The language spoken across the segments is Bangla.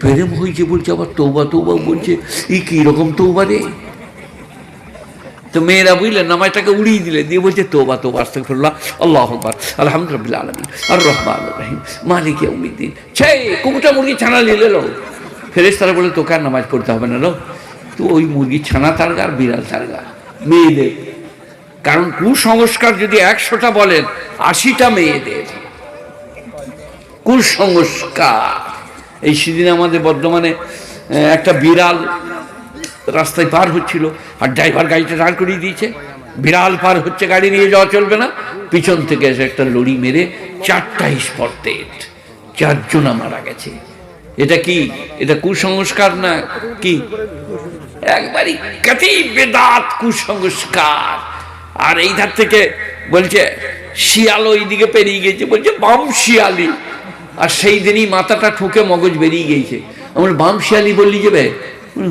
প্রেম হয়েছে বলছে, আবার তৌবা তৌবা বলছে। কি রকম তৌবা রে? তো মেয়েরা বুঝলেন নামাজটাকে উড়িয়ে দিলে, দিয়ে বলছে তোবা তোবা আস্তাগফিরুল্লাহ আল্লাহু আকবার আলহামদুলিল্লাহ আলামিন আর রহমানির রহিম মালিক ইয়াউমিদ্দিন। সেই কুকুরটা মুরগি ছানা নিয়ে এলো। ফেরেশতারা বলে তোকে আর নামাজ পড়তে হবে না লো, তো ওই মুরগি ছানা তারগা আর বিড়াল তারগা মেয়েদের। কারণ কুসংস্কার যদি 100টা বলেন 80টা মেয়েদের কুসংস্কার। এই সেদিন আমাদের বর্ধমানে একটা বিড়াল রাস্তায় পার হচ্ছিল, আর ড্রাইভার গাড়িটা দাঁড় করিয়ে দিয়েছে। বিড়াল পার হচ্ছে, গাড়ি নিয়ে যাওয়া চলবে না, পিছন থেকে এসে একটা লরি মেরে 4টা স্পট ডেড, 4 জনা মারা গেছে। এটা কি? এটা কুসংস্কার না কি? একবারই কাতি বেদাত কুসংস্কার। আর এই ধার থেকে বলছে শিয়াল ওই দিকে পেরিয়ে গেছে, বলছে বাম শিয়ালি। আর সেই দিনই মাথাটা ঠুকে মগজ বেরিয়ে গেছে। আমার বাম শিয়ালি বললি যাবে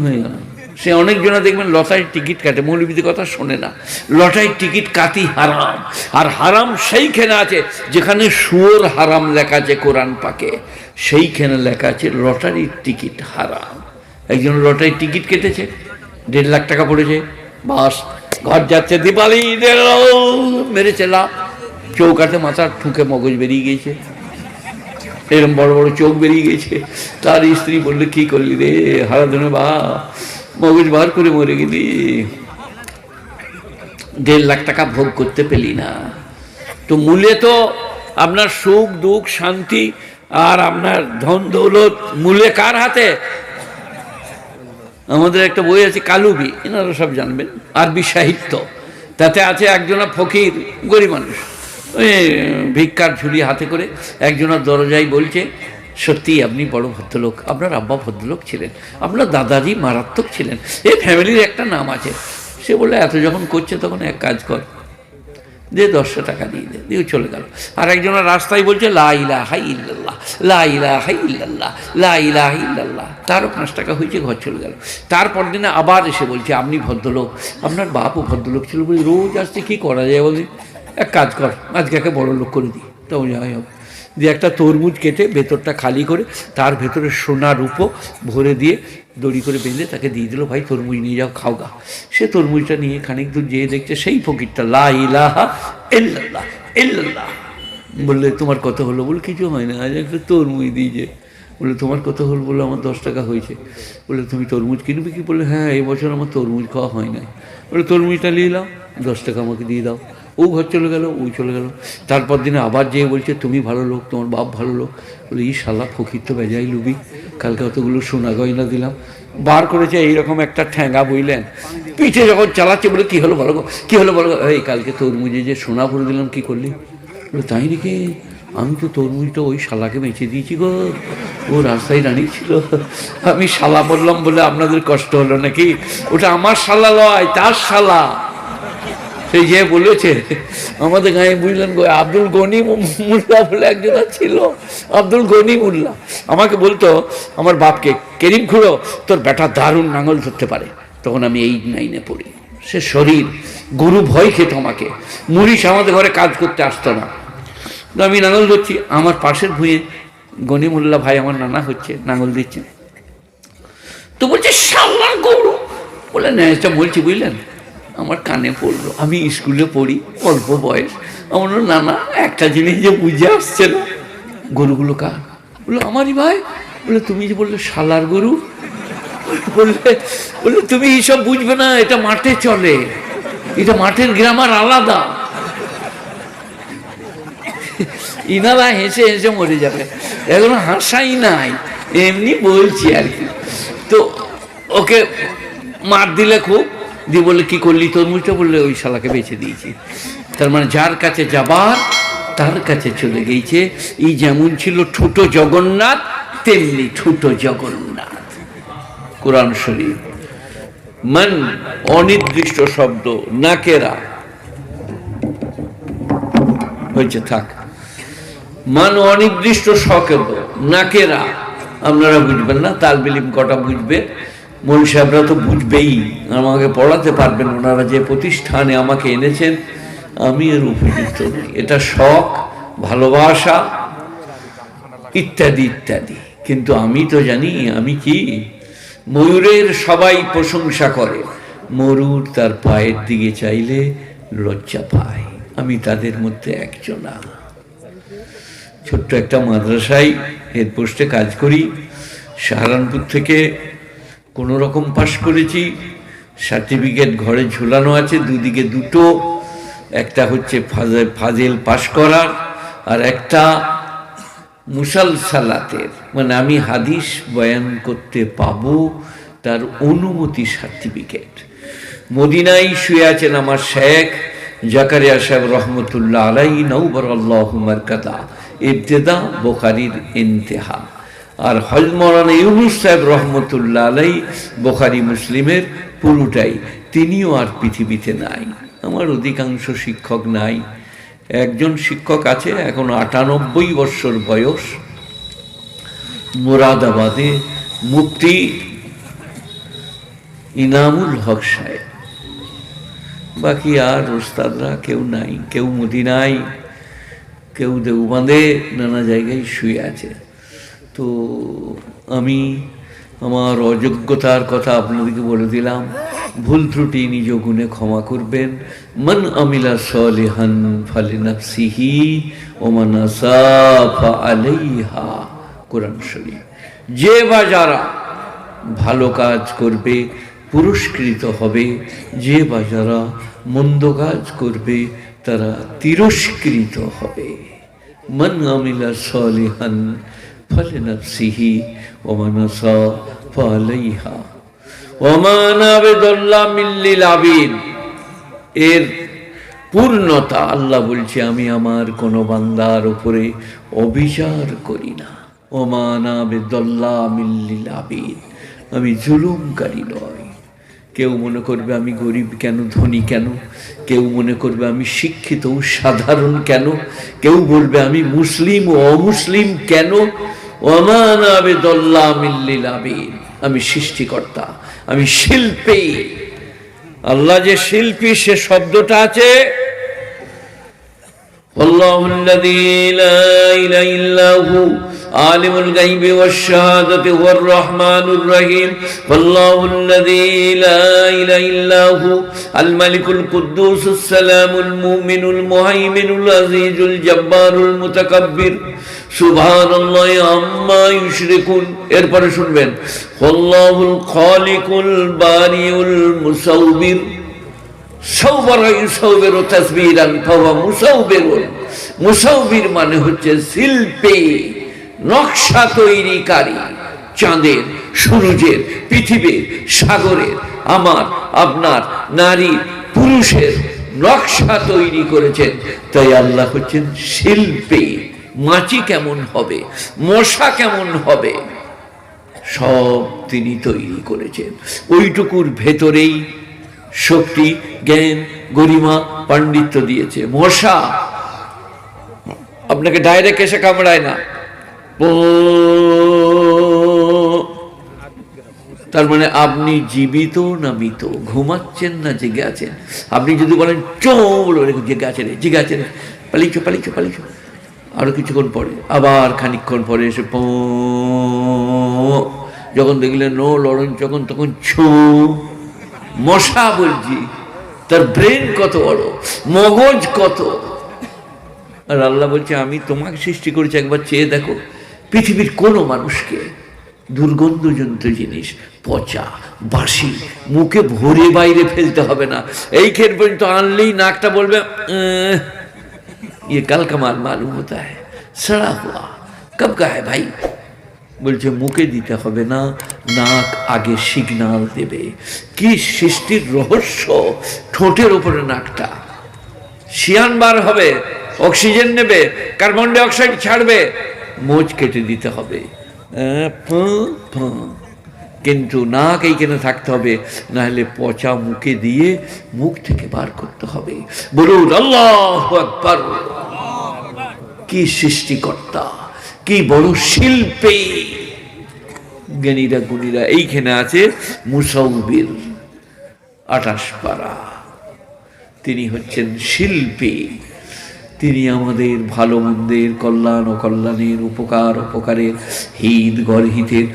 হয়ে গেল। সে অনেকজনা দেখবেন লটারির টিকিট কাটে, মৌলবীদের কথা শোনে না। লটারির টিকিট কাটি হারাম, আর হারাম সেইখানে আছে যেখানে শুয়োর হারাম লেখা আছে কোরআন পাকে, সেইখানে লেখা আছে লটারির টিকিট হারাম। একজন লটারির টিকিট কেটেছে, 1.5 লাখ টাকা পড়েছে, বাস ঘর যাচ্ছে, দীপালি মেরেছে লাভ, চৌকাতে মাথা ঠুকে মগজ বেরিয়ে গিয়েছে, এরকম বড় বড় চোখ বেরিয়ে গেছে। তার স্ত্রী বললে কি করলি রে হারাধনে বা, মগজ বার করে মরে গেলি, 1.5 লাখ টাকা ভোগ করতে পেলি না। তো মূলে তো আপনার সুখ দুঃখ শান্তি আর আপনার ধন দৌলত মূলে কার হাতে? আমাদের একটা বই আছে কালুবি, এনারা সব জানবেন, আরবি সাহিত্য। তাতে আছে একজনা ফকির গরিব মানুষ, ওই ভিক্ষার ঝুলি হাতে করে একজনের দরজায় বলছে, সত্যি আপনি বড় ভদ্রলোক, আপনার আব্বা ভদ্রলোক ছিলেন, আপনার দাদাজি মারাত্মক ছিলেন, এই ফ্যামিলির একটা নাম আছে। সে বলে এত যখন করছে তখন এক কাজ কর, দিয়ে 10 টাকা দিয়ে দে, দিয়ে চলে গেল। আর একজনের রাস্তায় বলছে লা ইলাহা ইল্লাল্লাহ লা ইলাহা ইল্লাল্লাহ লা ইলাহা ইল্লাল্লাহ, তারও 5 টাকা হয়েছে, ঘর চলে গেল। তারপর দিনে আবার এসে বলছে আপনি ভদ্রলোক, আপনার বাপও ভদ্রলোক ছিল, বলি রোজ আসছে কী করা যায় বলি, এক কাজ কর আজকে একে বড় লোক করে দিই, তখন যাই হোক। দিয়ে একটা তরমুজ কেটে ভেতরটা খালি করে তার ভেতরে সোনা রূপো ভরে দিয়ে দড়ি করে বেঁধে তাকে দিয়ে দিল, ভাই তরমুজ নিয়ে যাও খাও গা। সে তরমুজটা নিয়ে খানিক দূর যেয়ে দেখছে সেই ফকিরটা লা ইলাহা ইল্লাল্লাহ ইল্লাল্লাহ। বললে তোমার কত হলো? বলে কিছু হয় না, আজ একটা তরমুজ দিয়েছে। বলে তোমার কত হলো? বলে আমার 10 টাকা হয়েছে। বলে তুমি তরমুজ কিনবে কি? বলে হ্যাঁ এই বছর আমার তরমুজ খাওয়া হয় না। বলে তরমুজটা নিয়ে নাও, 10 টাকা আমাকে দিয়ে দাও। ও ঘর চলে গেল, ওই চলে গেল। তারপর দিনে আবার যেয়ে বলছে তুমি ভালো লোক, তোমার বাপ ভালো লোক। বলে ই শালা ফকির তো বেজাই লুবি, কালকে অতগুলো সোনা গয়না দিলাম। বার করেছে এইরকম একটা ঠ্যাঙ্গা, বুঝলেন, পিঠে যখন চালাচ্ছে। বলে কী হলো বলো, কী হলো বলো? এই কালকে তরমুজে যে সোনা ভরে দিলাম কী করলি? বলে তাই নাকি, আমি তো তরমুজটা ওই শালাকে বেঁচে দিয়েছি গো, ও রাস্তায় দাঁড়িয়ে ছিল, আমি শালা বললাম বলে আপনাদের কষ্ট হলো নাকি? ওটা আমার শালা লয়, তার শালা। সেই যে বলেছে আমাদের গায়ে, বুঝলেন গো, আব্দুল গনি মোল্লা বলে একজন ছিল, আব্দুল গনি মোল্লা, আমাকে বলতো আমার বাপকে, কেরিম খুঁড়ো তোর বেটা দারুণ নাঙল ধরতে পারে। তখন আমি 8, 9-এ পড়ি। সে শরীর গরু ভয় খেত আমাকে, মুড়িশ আমাদের ঘরে কাজ করতে আসতো না। তো আমি নাঙল ধরছি, আমার পাশের ভুঁয়ে গনি মোল্লা ভাই আমার নানা হচ্ছে, নাঙল দিচ্ছে। তো বলছে শালার গরু, বলে না এটা বলছি, বুঝলেন, আমার কানে পড়লো। আমি স্কুলে পড়ি, অল্প বয়স। আমার নানা একটা জিনিস যে বুঝে আসছে না, গরুগুলো কার? বললো আমারই ভাই। বলে তুমি যে বললে শালার গরু, বললে তুমি এইসব বুঝবে না, এটা মাঠে চলে, এটা মাঠের গ্রামার আলাদা। ইনারা হেসে হেসে মরে যাবে, এখন হাসাই নাই, এমনি বলছি আর কি। তো ওকে মার দিলে খুব, দিয়ে বললে কি করলি তরমুজটা? বললে ওই শালাকে বেঁচে দিয়েছি। তার মানে যার কাছে যাবার তার কাছে চলে গেছে। এই যেমন ছিল ছোট জগন্নাথ, তেমনি ছোট জগন্নাথ। কোরআন শরীফ মান অনির্দিষ্ট শব্দ, নাকেরা হয়েছে, থাক। মান অনির্দিষ্ট শব্দ, নাকেরা, আপনারা বুঝবেন না, তালবিলিম কটা বুঝবে, মৌল সাহেবরা তো বুঝবেই, আমাকে পড়াতে পারবেন। ওনারা যে প্রতিষ্ঠানে আমাকে এনেছেন আমি এর উপযুক্ত নই। এটা শখ, ভালোবাসা ইত্যাদি ইত্যাদি, কিন্তু আমি তো জানি আমি কি। ময়ূরের সবাই প্রশংসা করে, ময়ূর তার পায়ের দিকে চাইলে লজ্জা পায়। আমি তাদের মধ্যে একজন না। ছোট্ট একটা মাদ্রাসায় হেড পোস্টে কাজ করি, সাহারানপুর থেকে কোনো রকম পাশ করেছি। সার্টিফিকেট ঘরে ঝুলানো আছে, দুদিকে দুটো, একটা হচ্ছে ফাজেল পাশ করার, আর একটা মুসালসালাতের, মানে আমি হাদিস বয়ান করতে পাবো তার অনুমতি সার্টিফিকেট। মদিনায় শুয়ে আছেন আমার শেখ জাকারিয়া সাহেব রহমতুল্লাহ আলাই, নওবর আল্লাহু মারকাদা, ইবতেদা বুখারীর ইন্তেহা। আর হযরত মাওলানা ইউনুস সাহেব রহমতুল্লাহ আলাই, বুখারী মুসলিমের পুরোটাই। তিনিও আর পৃথিবীতে নাই। আমার অধিকাংশ শিক্ষক নাই। একজন শিক্ষক আছে, এখন ৯৮ বছর বয়স, মুরাদাবাদে, মুফতি ইনামুল হক সাহেব। বাকি আর ওস্তাদরা কেউ নাই। কেউ মদিনায়, কেউ দেওবন্দে, নানা জায়গায় শুয়ে আছে। তো আমি আমার অযোগ্যতার কথা আপনাদেরকে বলে দিলাম। ভুল ত্রুটি নিজ গুণে ক্ষমা করবেন। মান আমিলা সালিহান ফালিনাফসিহি ওয়া মান আসাআ ফাআলাইহা, কোরআন শরীফ। যে বা যারা ভালো কাজ করবে পুরস্কৃত হবে, যে বা যারা মন্দ কাজ করবে তারা তিরস্কৃত হবে। মান আমিলা সালিহান ফালিনাফসিহি ওয়া মান আসাআ ফাআলাইহা ওয়া মা আনা বিযাল্লামিল লিল আবিদ। এর পূর্ণতা আল্লাহ বলছে, আমি আমার কোনো বান্দার উপরে অবিচার করি না। ওয়া মা আনা বিযাল্লামিল লিল আবিদ, আমি জুলুমকারী নই। কেউ মনে করবে আমি গরিব কেন, ধনী কেন, কেউ মনে করবে আমি শিক্ষিত ও সাধারণ কেন, কেউ বলবে আমি মুসলিম ও অমুসলিম কেন। ওয়া মা আনা বিযাল্লামিল লিল আবিদ, আমি সৃষ্টিকর্তা, আমি শিল্পী। আল্লাহ যে শিল্পী সে শব্দটা আছে। আল্লাহুল্লাযী লা ইলাহা ইল্লা হু আলিমুল গায়বি ওয়াশ শাহাদাতি হুয়ার রহমানুর রহিম। আল্লাহুল্লাযী লা ইলাহা ইল্লা হু আল মালিকুল কুদ্দুসুস সালামুল মুমিনুল মুহাইমিনুল আজিজুল জব্বারুল মুতাকাব্বির সুবহানাল্লাহি আম্মা ইউশরিকুন। এরপরে শুনবেন, আল্লাহুল খালিকুল বারিউল মুসাউবির। মুসাউবির মানে হচ্ছে শিল্পী, নকশা তৈরিকারী। চাঁদের, সূর্যের, পৃথিবীর, সাগরের, আমার আপনার, নারী পুরুষের নকশা তৈরি করেছেন। তাই আল্লাহ হচ্ছেন শিল্পী। মাছি কেমন হবে, মশা কেমন হবে, সব তিনি তৈরি করেছেন। ওইটুকুর ভেতরেই শক্তি, জ্ঞান, গরিমা, পাণ্ডিত্য দিয়েছে। মশা আপনাকে ডাইরেক্ট এসে কামড়ায় না, তার মানে আপনি জীবিত না মৃত, ঘুমাচ্ছেন না জেগে আছেন। আপনি যদি বলেন জেগে আছে রে, জেগে আছে রে, পালিয়েছো পালিয়েছো পালিয়েছো, আরো কিছুক্ষণ পরে, আবার খানিকক্ষণ পরে এসে যখন দেখলেন নো লড়ন, যখন তখন মশা বলছি। তার ব্রেন কত বড়, মগজ কত। আর আল্লাহ বলছে আমি তোমাকে সৃষ্টি করেছি, একবার চেয়ে দেখো পৃথিবীর কোনো মানুষকে দুর্গন্ধজনিত জিনিস, পচা, বাসি, মুখে ভরে বাইরে ফেলতে হবে না। এই ক্ষেত্রে পর্যন্ত আনলেই নাকটা বলবে ये कल का माल मालूम होता है, सड़ा हुआ, कब का है भाई। বলছে মুখে দিতে হবে না, নাক আগে সিগন্যাল দেবে। কি সৃষ্টির রহস্য! ঠোঁটের উপরে নাকটা, শিয়ান বার হবে, অক্সিজেন নেবে, কার্বন ডাই অক্সাইড ছাড়বে, মোচ কেটে দিতে হবে। কিন্তু নাক এইখানে থাকতে হবে, না হলে পচা মুখে দিয়ে মুখ থেকে বার করতে হবে। বলুন আল্লাহু আকবার। কি সৃষ্টিকর্তা, কি বড় শিল্পী! জ্ঞানীরা গুণীরা এইখানে আছে মুসাউবির 28 পারা, তিনি হচ্ছেন শিল্পী। তিনি আমাদের ভালো মন্দের, কল্যাণ অকল্যাণের, উপকার অপকারের, হিত গর্হিতের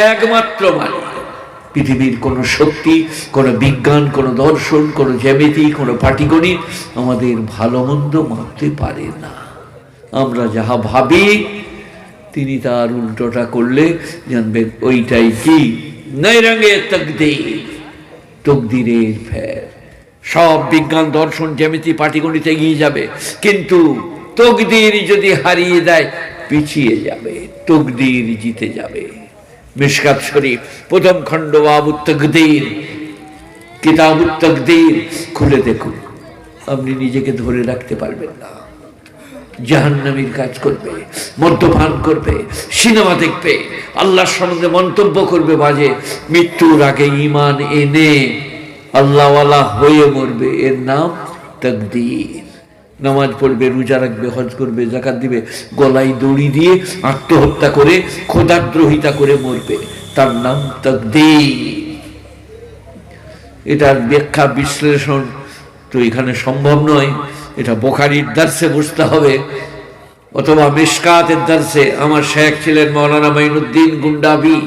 একমাত্র মালিক। পৃথিবীর কোনো শক্তি, কোনো বিজ্ঞান, কোনো দর্শন, কোনো জ্যামিতি, কোনো পাটিগণিত আমাদের ভালো মন্দ মাপতে পারে না। আমরা যাহা ভাবি তিনি তার উল্টোটা করলে জানবেন ওইটাই কি নৈরঙ্গে তকদির, তকদিরের ফের। সব বিজ্ঞান দর্শন জ্যামিতি পাটিগণিত এগিয়ে যাবে, কিন্তু তকদির যদি হারিয়ে দেয় পিছিয়ে যাবে, তকদির জিতে যাবে। মিশকাত শরীফ প্রথম খণ্ড বাবুত তকদির, কিতাবুত তকদির খুলে দেখুন, আপনি নিজেকে ধরে রাখতে পারবেন না। জাহান্নামীর কাজ করবে, মদ্যপান করবে, সিনেমা দেখবে, আল্লাহর সম্বন্ধে মন্তব্য করবে বাজে, মৃত্যুর আগে ঈমান এনে আল্লাহওয়ালা হয়ে মরবে, এর নাম তাকদীর। নামাজ পড়বে, রোজা রাখবে, হজ করবে, যাকাত দিবে, গলায় দড়ি দিয়ে আত্মহত্যা করে খোদাদ্রোহিতা করে মরবে, তার নাম তাকদীর। এটার ব্যাখ্যা বিশ্লেষণ তো এখানে সম্ভব নয়, এটা বুখারীর দার্সে বুঝতে হবে, অথবা মিশকাতের দার্সে। আমার শেখ ছিলেন মাওলানা মাইনুদ্দিন গুন্ডাবি।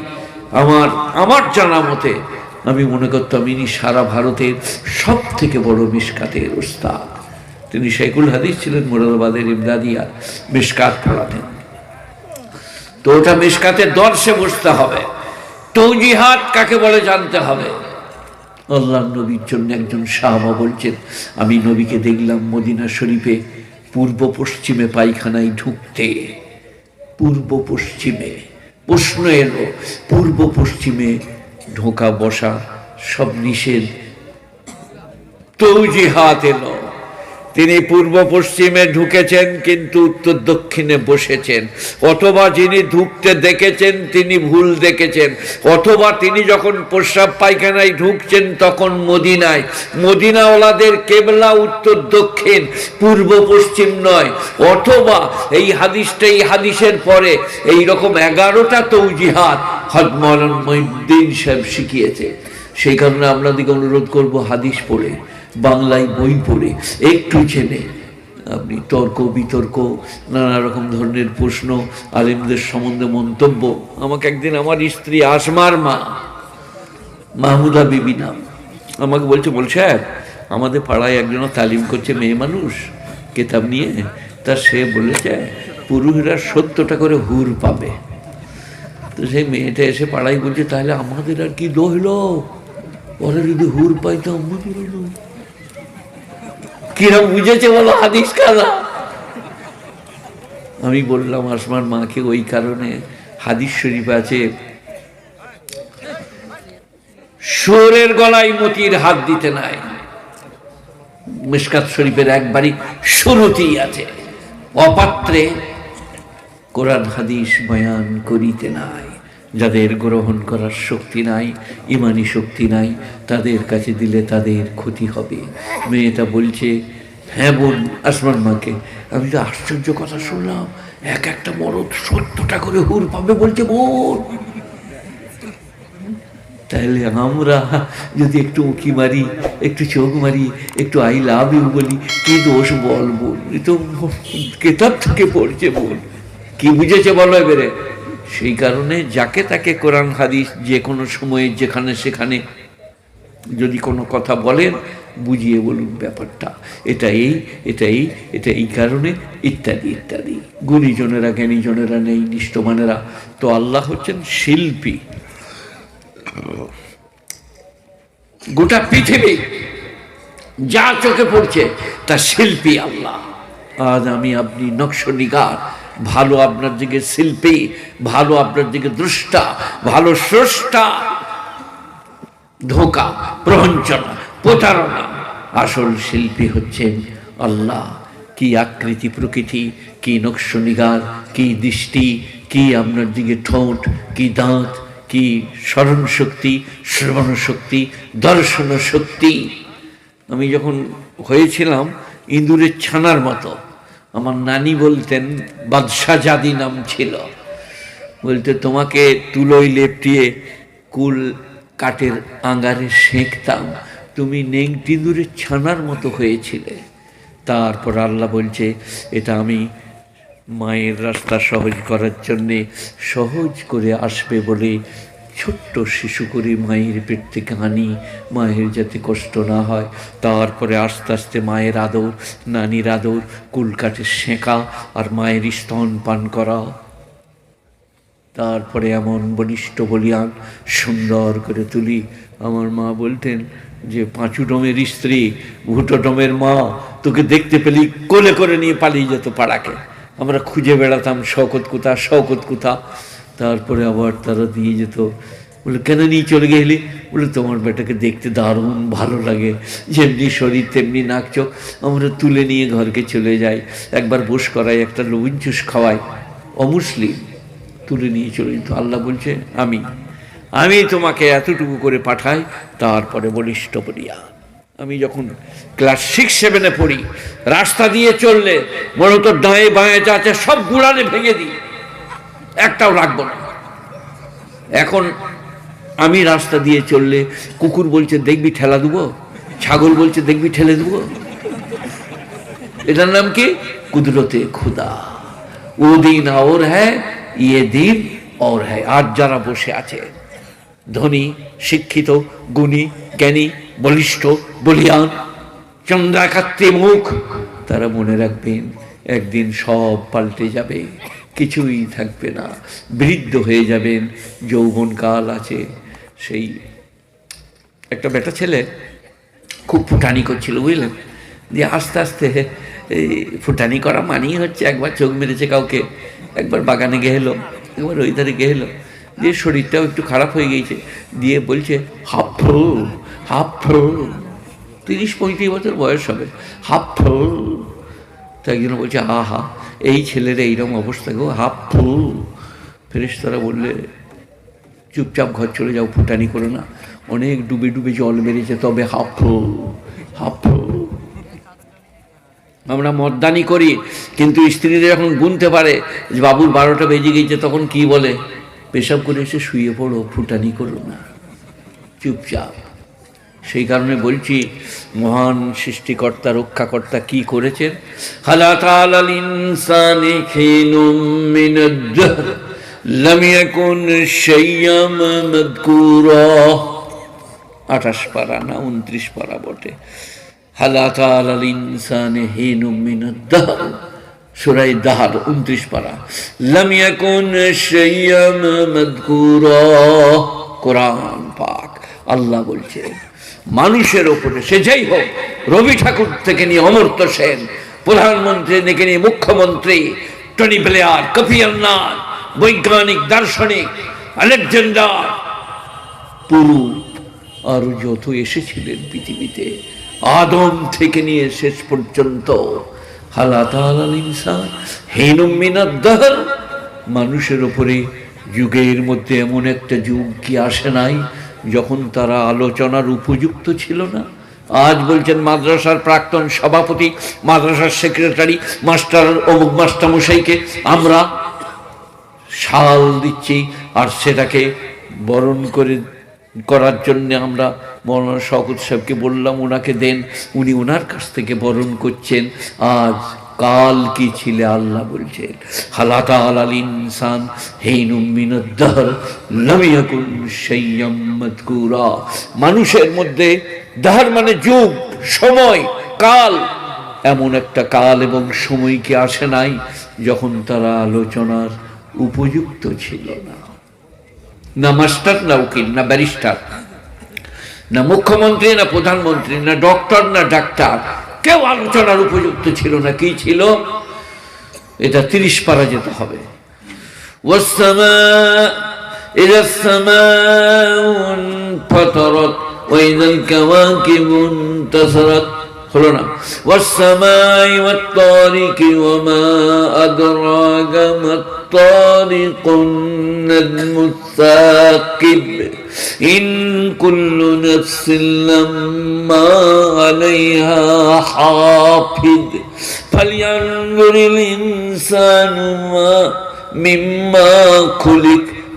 আমার জানা মতে আমি মনে করতাম ইনি সারা ভারতের সব থেকে বড় মিশকাতের উস্তাদ। তিনি শেখুল হাদিস ছিলেন, মুরাদাবাদের ইমদাদিয়া মিশকাত পড়াতেন। তো ওটা মিশকাতের দর্শে বুঝতে হবে, তৌজিহাত কাকে বলে জানতে হবে। আল্লাহ নবীর জন্য একজন সাহাবা বলছেন, আমি নবীকে দেখলাম মদিনা শরীফে পূর্ব পশ্চিমে পায়খানায় ঢুকতে। পূর্ব পশ্চিমে প্রশ্ন এলো, পূর্ব পশ্চিমে ঢোকা বসা সব নিষেধ, তৌজিহাত এলো। তিনি পূর্ব পশ্চিমে ঢুকেছেন কিন্তু উত্তর দক্ষিণে বসেছেন, অথবা যিনি ঢুকতে দেখেছেন তিনি ভুল দেখেছেন, অথবা তিনি যখন প্রস্রাব পায়খানায় ঢুকছেন তখন মদিনায়, মদিনাওয়ালাদের কেবলা উত্তর দক্ষিণ, পূর্ব পশ্চিম নয়। অথবা এই হাদিসটা, এই হাদিসের পরে এই রকম 11টা তৌজিহাত হযরত মাওলানা মুঈনুদ্দিন সাহেব শিখিয়েছে। সেই কারণে আপনাদেরকে অনুরোধ করব, হাদিস পড়ে, বাংলায় বই পড়ে একটু জেনে আপনি তর্ক বিতর্ক, নানা রকম ধরনের প্রশ্ন, আলেমদের সম্বন্ধে মন্তব্য। আমাকে একদিন আমার স্ত্রী আসমার মা, মাহমুদা বিবি নাম, আমাকে বলছে আমাদের পাড়ায় একজন তালিম করছে মেয়ে মানুষ কেতাব নিয়ে, তা সে বলেছে পুরুষরা 70টা করে হুর পাবে। তো সেই মেয়েটা এসে পাড়ায় বলছে, তাহলে আমাদের আর কি দোহল, ওরা যদি হুর পাইতো আমাদের হলো। কিরম বুঝেছে বলো হাদিস কাদা? আমি বললাম আসমার মাকে, ওই কারণে হাদিস শরীফ আছে, শুয়োরের গলায় মতির হাত দিতে নাই। মিশকাত শরীফের একবারই শুরুতেই আছে, অপাত্রে কোরআন হাদিস বয়ান করিতে নাই। যাদের গ্রহণ করার শক্তি নাই, ইমানি শক্তি নাই, তাদের কাছে দিলে তাদের ক্ষতি হবে। মেয়েটা বলছে, হ্যাঁ বোন, আসমান মাকে। আমি তো আশ্চর্য কথা শুনলাম, একটা মরদ 70টা করে হুর পাবে বলছে বোন। তাহলে আমরা যদি একটু উঁকি মারি, একটু চোখ মারি, একটু আই লাভ ইউ বলি, কি দোষ বল বোন? এ তো কেতাব থেকে পড়ছে বোন, কি বুঝেছে বলো এবারে? সেই কারণে যাকে তাকে কোরআন হাদিস যে কোনো সময়ে যেখানে সেখানে যদি কোনো কথা বলেন বুঝিয়ে বলুন ব্যাপারটা, এটা এই কারণে, ইত্যাদি ইত্যাদি। গুণীজনেরা জ্ঞানীজনেরা নেই, নিষ্ঠমানেরা। তো আল্লাহ হচ্ছেন শিল্পী। গোটা পৃথিবী যা চোখে পড়ছে তা শিল্পী আল্লাহ। আজ আমি আপনি নকশনিগার, ভালো আপনার দিকে শিল্পী, ভালো আপনার দিকে দ্রষ্টা, ভালো স্রষ্টা। ধোঁকা, প্রবঞ্চনা, প্রতারণা, আসল শিল্পী হচ্ছেন আল্লাহ। কি আকৃতি প্রকৃতি, কি নকশনিগার, কি দৃষ্টি, কি আপনার দিকে ঠোঁট, কি দাঁত, কি স্মরণ শক্তি, শ্রবণ শক্তি, দর্শন শক্তি। আমি যখন হয়েছিলাম ইঁদুরের ছানার মতো, আমার নানি বলতেন, বাদশাহ জাদি নাম ছিল, বলতে তোমাকে তুলোয় লেপটিয়ে কুল কাঠের আঙ্গারে সেঁকতাম, তুমি নেংটিঁদুরের ছানার মতো হয়েছিলে। তারপর আল্লাহ বলছে, এটা আমি মায়ের রাস্তা সহজ করার জন্যে, সহজ করে আসবে বলে ছোট্ট শিশু করে মায়ের পেট থেকে আনি, মায়ের যাতে কষ্ট না হয়। তারপরে আস্তে আস্তে মায়ের আদর, নানির আদর, কুলকাঠে সেঁকা আর মায়ের স্তন পান করা। তারপরে এমন বলিষ্ঠ বলিয়ান সুন্দর করে তুলি। আমার মা বলতেন যে পাঁচু ডোমের স্ত্রী, ভুটো ডোমের মা, তোকে দেখতে পেলি কোলে করে নিয়ে পালিয়ে যেত পাড়াকে। আমরা খুঁজে বেড়াতাম শওকত কোথা, শওকত কোথা। তারপরে আবার তারা দিয়ে যেত। বলে, কেন নিয়ে চলে গেলি? বলে, তোমার বেটাকে দেখতে দারুণ ভালো লাগে, যেমনি শরীর তেমনি নাক চোখ। আমরা তুলে নিয়ে ঘরকে চলে যাই, একবার বোস করাই, একটা লবণ জুস খাওয়াই। অমুসলিম তুলে নিয়ে চলে যেত। আল্লাহ বলছে, আমি তোমাকে এতটুকু করে পাঠাই, তারপরে বলিষ্ঠ বলিয়া। আমি যখন ক্লাস 6-7 পড়ি, রাস্তা দিয়ে চললে মনে তো ডাঁয়ে বাঁয়ে যা আছে সব গুড়ানে ভেঙে দিই, একটাও রাখবো না। এখন আমি রাস্তা দিয়ে চললে কুকুর বলছে, দেখবি ঠেলা দেবো, ছাগল বলছে, দেখবি ঠেলে দেবো। এটার নাম কি? কুদরতে খুদা। ও দিন और है, ये दिन और है। আজ যারা বসে আছে, ধনী, শিক্ষিত, গুণী, জ্ঞানী, বলিষ্ঠ, বলিয়ান, চন্দ্রাকাত্রী মুখ, তারা মনে রাখবেন একদিন সব পাল্টে যাবে, কিছুই থাকবে না, বৃদ্ধ হয়ে যাবেন, যৌবনকাল আছে। সেই একটা বেটা ছেলে খুব ফুটানি করছিল, বুঝলেন, দিয়ে আস্তে আস্তে এই ফুটানি করা মানেই হচ্ছে একবার চোখ মেরেছে কাউকে, একবার বাগানে গেলো, একবার ওই ধারে গেলো, দিয়ে শরীরটাও একটু খারাপ হয়ে গিয়েছে, দিয়ে বলছে হাফু হাফু, 30-35 বছর বয়স হবে, হাফু। তো একজন বলছে, আহা, এই ছেলের এইরকম অবস্থা গো, হাফু। ফেরেশতারা বললে, চুপচাপ ঘর চলে যাও, ফুটানি করো না, অনেক ডুবে ডুবে জল মেরেছে, তবে হাফু হাফু। আমরা মদ্দানি করি, কিন্তু স্ত্রীরা যখন গুনতে পারে যে বাবুর 12টা বেজে গিয়েছে, তখন কি বলে? পেশাব করে এসে শুয়ে পড়ো, ফুটানি করো না, চুপচাপ। সেই কারণে বলছি, মহান সৃষ্টিকর্তা, রক্ষাকর্তা কি করেছেন? খালাকাল ইনসানি হিনুম মিনাদ দাহর লাম ইয়াকুন শাইয়াম মাযকুরা। 28 পারা না 29 পারা বটে। খালাকাল ইনসানি হিনুম মিনাদ দাহর, সূরা দাহর 29 পারা। লাম ইয়াকুন শাইয়াম মাযকুরা, কোরআন পাক। আল্লাহ বলছে মানুষের ওপরে, সে যেই হোক, রবি ঠাকুর থেকে নিয়ে অমর্ত্য সেন, প্রধানমন্ত্রী থেকে নিয়ে মুখ্যমন্ত্রী, টনি ব্লেয়ার, কফি আন্নান, বৈজ্ঞানিক, দার্শনিক, আলেকজান্ডার, পুরু আর যত এসেছিলেন পৃথিবীতে, আদম থেকে নিয়ে শেষ পর্যন্ত, হালাতাল ইনসান হিনুম মিনাদ দাহর, মানুষের ওপরে যুগের মধ্যে এমন একটা যুগ কি আসে নাই যখন তারা আলোচনার উপযুক্ত ছিল না? আজ বলছেন মাদ্রাসার প্রাক্তন সভাপতি, মাদ্রাসার সেক্রেটারি, মাস্টার, অমুক মাস্টারমশাইকে আমরা শাল দিচ্ছি, আর সেটাকে বরণ করার জন্যে আমরা মৌলানা শওকত সাহেবকে বললাম ওনাকে দেন, উনি ওনার কাছ থেকে বরণ করছেন। আজ কাল কি ছিলে? আল্লাহ বলছেন খালাকাল ইনসান হিনুম মিনাদ দাহর লাম ইয়াকুন শাইয়াম মাযকুরা। মানুষের মধ্যে দাহর মানে যুগ, সময়, কাল, এমন একটা কাল এবং সময় কি আসে নাই যখন তারা আলোচনার উপযুক্ত ছিল না? না মাস্টার, না উকিল, না ব্যারিস্টার, না মুখ্যমন্ত্রী, না প্রধানমন্ত্রী, না ডক্টর, না ডাক্তার, কেউ আলোচনার উপযুক্ত ছিল না। কি ছিল? এটা 30 পারা যেতে হবে। ইযা সামাউ ফাতারাত ওয়া ইযাল কাওয়াকিবু ইনতাসারাত, হলো না? ওয়াস-সামাই ওয়াত-তারিকি ওয়া মা আদরাকা মাত-তারিকুন নাজমুস-সাকিব ইন কুল্লু নাফসিন লাম্মা আলাইহা হাফিজ ফালইয়ানজুরিল ইনসানু মিম্মা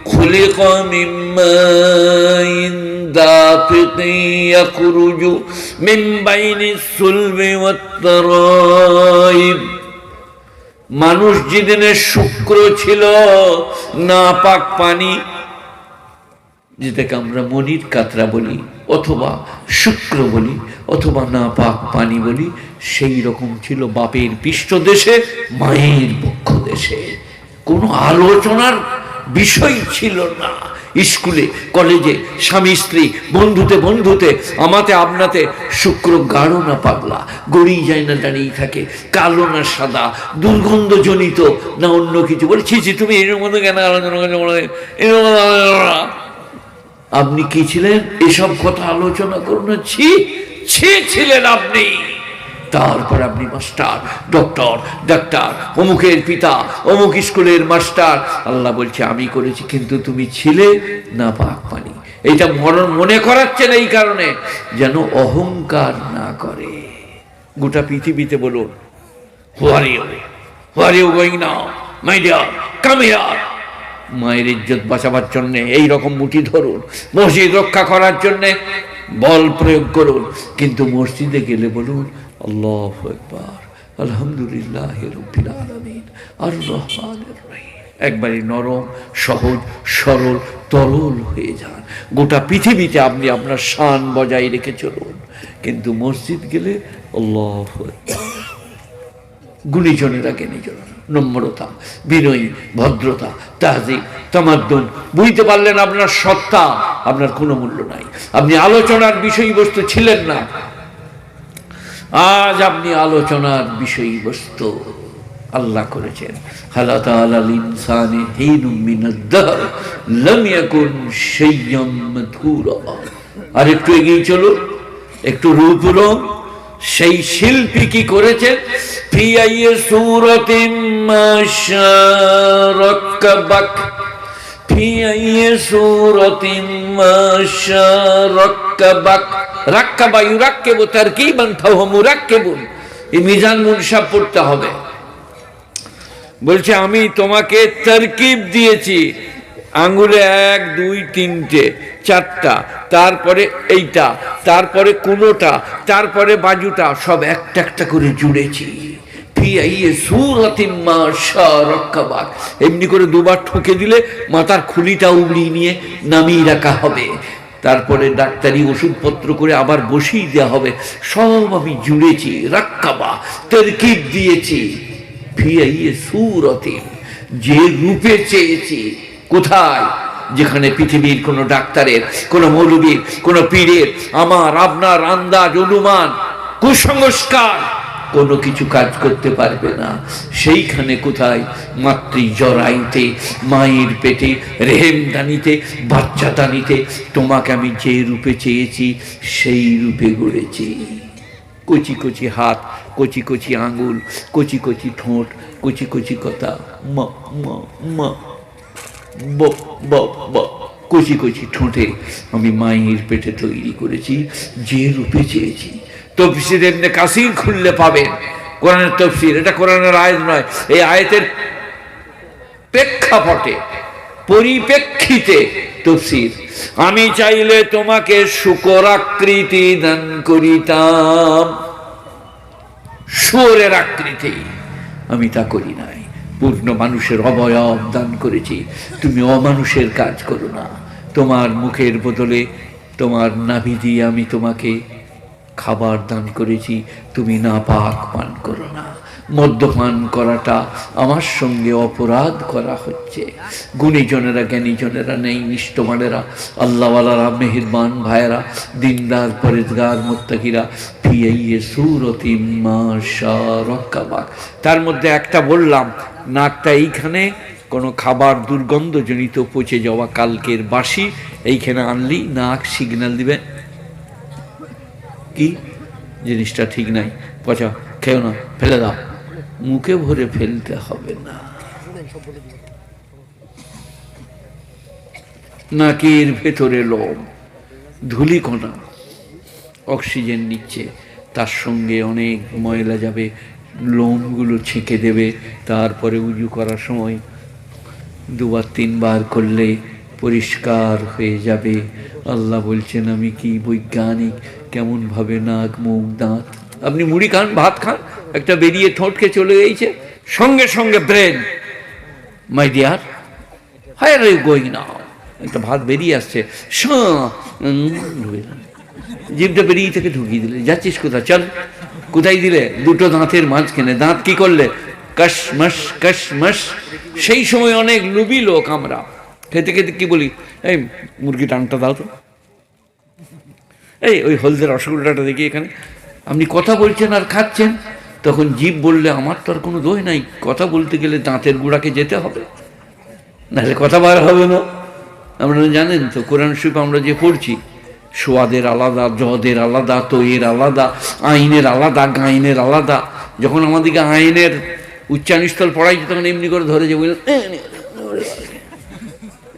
খুলিকা মিন মাইন দাফিক সাফিকিন ইয়াখরুজু মিন বাইনিস সুলবি ওয়াত তারাইব। মানুষ যেদিনে শুক্র ছিল, নাপাক পানি, যেটাকে আমরা মনির কাতরা বলি অথবা শুক্র বলি অথবা নাপাক পানি বলি, সেই রকম ছিল বাপের পৃষ্ঠদেশে, মায়ের বক্ষ দেশে। কোনো আলোচনার বিষয় ছিল না। স্কুলে কলেজে স্বামী স্ত্রী বন্ধুতে বন্ধুতে আমাতে আপনাতে শুক্র গাঢ় না পাগলা, গড়িয়ে যায় না দাঁড়িয়ে থাকে, কালো না সাদা, দুর্গন্ধজনিত না অন্য কিছু। বলছি তুমি এর মধ্যে কেন আলোচনা করছো? আপনি কি ছিলেন? এসব কথা আলোচনা করুন। ছি ছি ছিলেন আপনি। তারপর আপনি মাস্টার, ডক্টর, ডাক্তার, অমুকের পিতা, অমুক স্কুলের মাস্টার। আল্লাহ বলছে আমি করেছি, কিন্তু তুমি ছিলে না পাক পানি। এইটা মনে করাচ্ছেন এই কারণে যেন অহংকার না করে। গোটা পৃথিবীতে বলুন, who are you going now my dear, come here. মায়ের ইজ্জত বাঁচাবার জন্যে এইরকম মুঠি ধরুন, মসজিদ রক্ষা করার জন্যে বল প্রয়োগ করুন, কিন্তু মসজিদে গেলে বলুন আল্লাহু আকবার, আলহামদুলিল্লাহ রাব্বিল আলামিন, আর রহমানির রহিম। একবারই নরম, সহজ, সরল, তরল হয়ে যান। গোটা পৃথিবীতে আপনি আপনার শান বজায় রেখে চলুন, কিন্তু মসজিদ গেলে আল্লাহু আকবার। গুণীজনেরা জ্ঞানীজন, নম্রতা, বিনয়ী, ভদ্রতা, তাহজিব, তামাদ্দুন। বুঝতে পারলেন আপনার সত্তা, আপনার কোনো মূল্য নাই। আপনি আলোচনার বিষয়বস্তু ছিলেন না, আজ আপনি আলোচনার বিষয়বস্তু আল্লাহ করেছেন। হালাতা আলাল ইনসানি হিনুম মিনাদ দাহর লাম ইয়াকুন শাইয়্যাম মাযকুরা। আর একটু এগিয়ে চলুন, একটু রূপ রং। সেই শিল্পী কি করেছেন? ফি আইয়ি সূরাতিন মা শাআ রাক্কাবাক, ফি আইয়ি সূরাতিন মা শাআ রাক্কাবাক। রাক্কাবা ইউরাক্কিবু তারকিবান ফাহুয়া মুরাক্কিবুন। এই মিজান মুনসাব পড়তে হবে। বলছে আমি তোমাকে তারকিব দিয়েছি, আঙ্গুলে 1 2 3টে 4টা, তারপরে এইটা, তারপরে কোনোটা, তারপরে বাজুটা, সব একটা একটা করে জুড়েছি। এমনি করে দুবার ঠুকে দিলে মাথার খুলিটা উগড়িয়ে নিয়ে নামিয়ে রাখা হবে, তারপরে ডাক্তারি ওষুধপত্র করে আবার বসিয়ে দেওয়া হবে। সব আমি জুড়েছি, রাক্কাবা, তারকিব দিয়েছি। যে রূপে চেয়েছি। কোথায়? যেখানে পৃথিবীর কোন ডাক্তারের, কোন মৌলবীর, কোন পীরের, আমার আপনার আন্দাজ, অনুমান, কুসংস্কার কোনো কিছু কাজ করতে পারবে না। সেইখানে কোথায়? মাতৃ জরায়ুতে, মায়ের পেটে, রেহেমদানিতে, বাচ্চাদানিতে তোমাকে আমি যে রূপে চেয়েছি সেই রূপে গড়েছি। কচি কচি হাত, কচি কচি আঙ্গুল, কচি কচি ঠোঁট, কচি কচি কথা, মা মা মা, ব ব ব, কচি কচি ঠোঁটে আমি মায়ের পেটে তৈরি করেছি যে রূপে চেয়েছি। তফসির ইবনে কাসির খুললে পাবেন কোরআনের তফসির। এটা কোরআনের আয়াত নয়, এই আয়াতের প্রেক্ষাপটে, পরিপ্রেক্ষিতে তফসির। আমি চাইলে তোমাকে শুকর আকৃতি দান করিতাম, শুয়োরের আকৃতি, আমি তা করি নাই। পূর্ণ মানুষের অবয়ব দান করেছি, তুমি অমানুষের কাজ করো না। তোমার মুখের বদলে তোমার নাভি দিয়ে আমি তোমাকে খাবার দান করেছি, তুমি নাপাক পান করো না। মদ্যপান করাটা আমার সঙ্গে অপরাধ করা হচ্ছে। গুণীজনেরা, জ্ঞানীজনেরা নেই, নিষ্ঠমানেরা, আল্লাহওয়ালারা, মেহেরবান ভাইয়েরা, দিনদার, পরেজগার, মুত্তাকিরা, ফিয়াইয়ে সূরাতিন মা শাআ রাক্কাবাক। তার মধ্যে একটা বললাম, নাকটা এইখানে কোনো খাবার দুর্গন্ধজনিত পচে যাওয়া কালকের বাসি এইখানে আনলি নাক সিগন্যাল দিবে কি জিনিসটা ঠিক নাই, পচা, খেও না, ফেলে দাও। মুখে ভরে ফেলতে হবে না। নাকের ভেতরে লোম, ধূলিকণা অক্সিজেন নিচ্ছে, তার সঙ্গে অনেক ময়লা যাবে, লোমগুলো ছেঁকে দেবে। তারপরে উজু করার সময় 2 বার 3 বার করলে পরিষ্কার হয়ে যাবে। আল্লাহ বলছেন আমি কি বৈজ্ঞানিক, কেমনভাবে নাক মুখ দাঁত, আপনি মুড়ি খান ভাত খান, একটা বেরিয়ে ঠোঁটকে চলে গেছে, সঙ্গে সঙ্গে brain, my dear where are you going now, একটা ভাত বেরিয়ে আসছে, জিভটা বেরিয়ে থেকে ঢুকিয়ে দিলে, যাচ্ছিস কোথায়, চল, কোথায় দিলে, দুটো দাঁতের মাঝখানে, দাঁত কি করলে, কসমস কসমস। সেই সময় অনেক লুবি লোক আমরা খেতে খেতে কি বলি, এই মুরগি টানটা দাও তো, এই ওই হলদের রসগোল্লাটা দেখি এখানে, আপনি কথা বলছেন আর খাচ্ছেন, তখন জীব বললে আমার তো আর কোনো দোষ নাই, কথা বলতে গেলে দাঁতের গুঁড়াকে যেতে হবে, নাহলে কথা বার হবে না। আপনারা জানেন তো কোরআন শরীফ আমরা যে পড়ছি, সোয়াদের আলাদা, জদের আলাদা, তৈয়ের আলাদা, আইনের আলাদা, গাইনের আলাদা। যখন আমাদেরকে আইনের উচ্চানিস্থল পড়াইছে তখন এমনি করে ধরে যে বললেন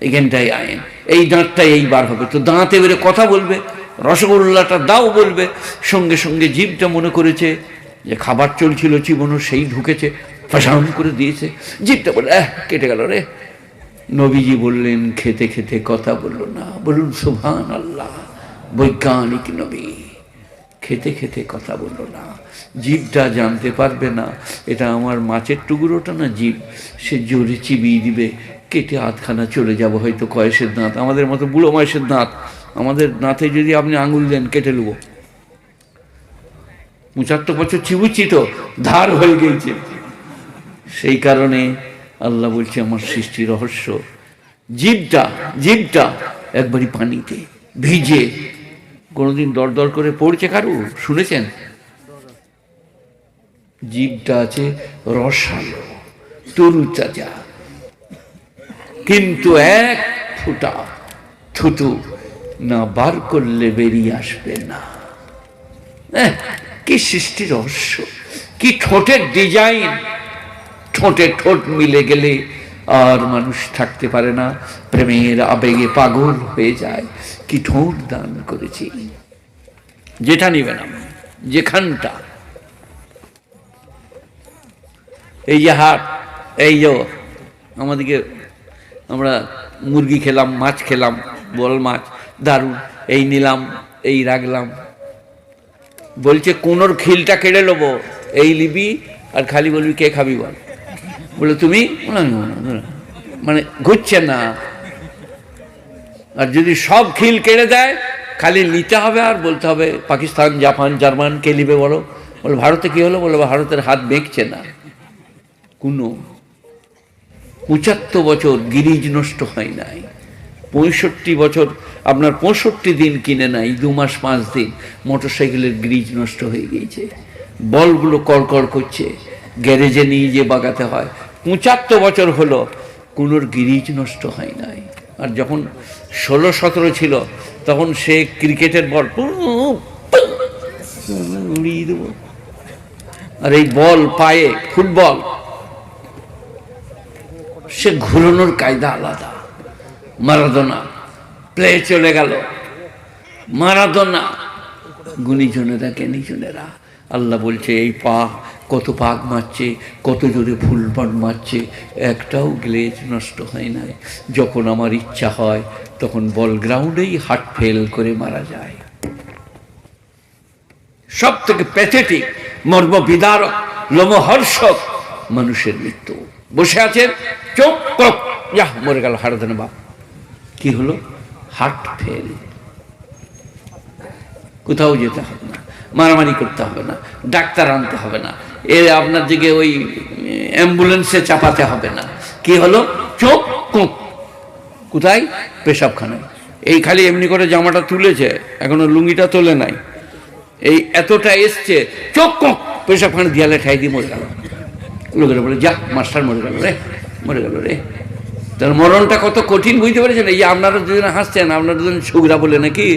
এখানটাই আইন, এই দাঁতটাই এইবার হবে, তো দাঁত এবারে কথা বলবে, রসগোল্লাটা দাও বলবে, সঙ্গে সঙ্গে জীবটা মনে করেছে যে খাবার চলছিল চিবনো, সেই ঢুকেছে, ফাঁসান করে দিয়েছে, জীবটা বলে কেটে গেল রে। নবীজি বললেন খেতে খেতে কথা বলল না, বলুন সুবহানাল্লাহ, বৈজ্ঞানিক নবী, খেতে খেতে কথা বলল না। জীবটা জানতে পারবে না এটা আমার মাছের টুকরোটা না জীব, সে জোরে চিবিয়ে দিবে, কেটে আধখানা চলে যাব, হয়তো কয়েসের দাঁত, আমাদের মতো বুড়ো বয়সের দাঁত, আমাদের দাঁতে যদি আপনি আঙুল দেন কেটে নেব, 75 বছর চিবুচ্ছি তো ধার হয়ে গেছে। সেই কারণে আল্লাহ বলছে আমার সৃষ্টি রহস্য, জীবটা একবারই পানিতে ভিজে, কোনোদিন দরদর করে পড়ছে কারু শুনেছেন? জীবটা আছে রসালো, তরুতাজা, কিন্তু এক ফুটা থুতু না বার করলে বেরিয়ে আসবে না। কি সৃষ্টি রহস্য, কি ঠোঁটের ডিজাইন, ঠোঁটে ঠোঁট মিলে গেলে আর মানুষ থাকতে পারে না, প্রেমের আবেগে পাগল হয়ে যায়। কি ঠোঁট দান করেছি, যেটা নিবে না, যেখানটা, এই যে হাট, এই যে আমাদেরকে আমরা মুরগি খেলাম, মাছ খেলাম, বল মাছ দারুণ, এই নিলাম, এই রাখলাম, বলছে কোনোর খিলটা কেড়ে নেবো, এই লিবি আর খালি বলবি কে খাবি বল, বলে তুমি, মানে ঘুরছে না। আর যদি সব খিল কেড়ে দেয় খালি নিতে হবে আর বলতে হবে পাকিস্তান, জাপান, জার্মান কে নিবে বলো, বলে ভারতে কি হলো, বলে ভারতের হাত বেঁকছে না। কোনো 75 বছর গিরিজ নষ্ট হয় নাই, 65 বছর আপনার 65 দিন কিনে নাই, 2 মাস 5 দিন মোটরসাইকেলের গ্রিজ নষ্ট হয়ে গিয়েছে, বলগুলো কড়কড় করছে, গ্যারেজে নিয়ে যে বাগাতে হয়। 75 বছর হলো কোনোর গিরিজ নষ্ট হয় নাই। আর যখন 16-17 ছিল তখন সে ক্রিকেটের বল উড়িয়ে দেব, আর এই বল পায়ে ফুটবল, সে ঘুরানোর কায়দা আলাদা। মারাদোনা প্লে চলে গেল, মারাদোনা, গুণীজনেরা জ্ঞানীজনেরা, আল্লাহ বলছে এই পা কত পাক মারছে, কত জোরে ফুলবন মারছে, একটাও গ্লেজ নষ্ট হয় নাই। যখন আমার ইচ্ছা হয় তখন বল গ্রাউন্ডেই হার্ট ফেল করে মারা যায়। সব থেকে প্যাথেটিক, মর্মবিদারক, লোমহর্ষক মানুষের মৃত্যু। বসে আছেন, চোখ মরে গেল, হারাধনে বাপ, কি হলো, হার্ট ফেল। কোথাও যেতে হবে না, মারামারি করতে হবে না, ডাক্তার আনতে হবে না, এ আপনার দিকে ওই অ্যাম্বুলেন্সে চাপাতে হবে না। কি হলো, চোখ কোথায়, পেশাবখানায়। এই খালি এমনি করে জামাটা তুলেছে, এখনো লুঙ্গিটা তোলে নাই, এই এতটা এসছে, চোখ পেশাবখানা দিয়ালে ঠাই দিয়ে মরে গেল। লোকেরা বলে যা মাস্টার মরে গেল রে, মরে গেল রে। তার মরণটা কত কঠিন বুঝতে পেরেছেন? এই যে আপনারা দুজনে হাসছেন, আপনারা দুজন ছুগরা বলে নাকি,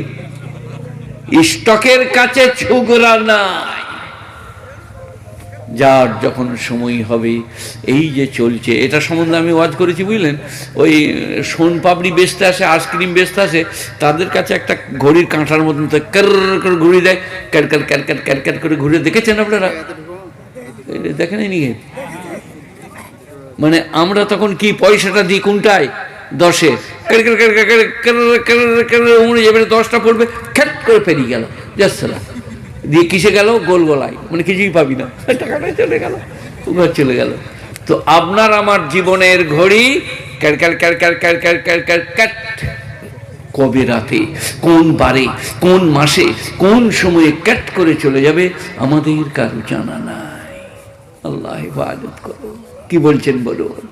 স্টকের কাছে ছুগরা নাই। যার যখন সময় হবে, এই যে চলছে, এটা সম্বন্ধে আমি ওয়াজ করেছি বুঝলেন। ওই সোন পাপড়ি বেচতে আসে, আইসক্রিম বেচতে আসে, তাদের কাছে একটা ঘড়ির কাঁটার মতন ক্যার করে ঘুরিয়ে দেয়, car car car car car car করে ঘুরে, দেখেছেন আপনারা? দেখেন নি? মানে আমরা তখন কি পয়সাটা দিই কোনটায়, 10-এ উড়ে যাবে, 10টা পড়বে, খ্যাট করে পেরিয়ে গেল, যাচ্ছিলাম দিয়ে কিসে গেল, গোল গলায়, মানে কিছুই পাবি না, টাকাটাই চলে গেল, ঘর চলে গেল। তো আপনার আমার জীবনের ঘড়ি car car car car car car car car cat, কবে রাতে, কোন বারে, কোন মাসে, কোন সময়ে ক্যাট করে চলে যাবে আমাদের কারো জানা নাই। আল্লাহ ইবাদত করো। কি বলছেন বলুন?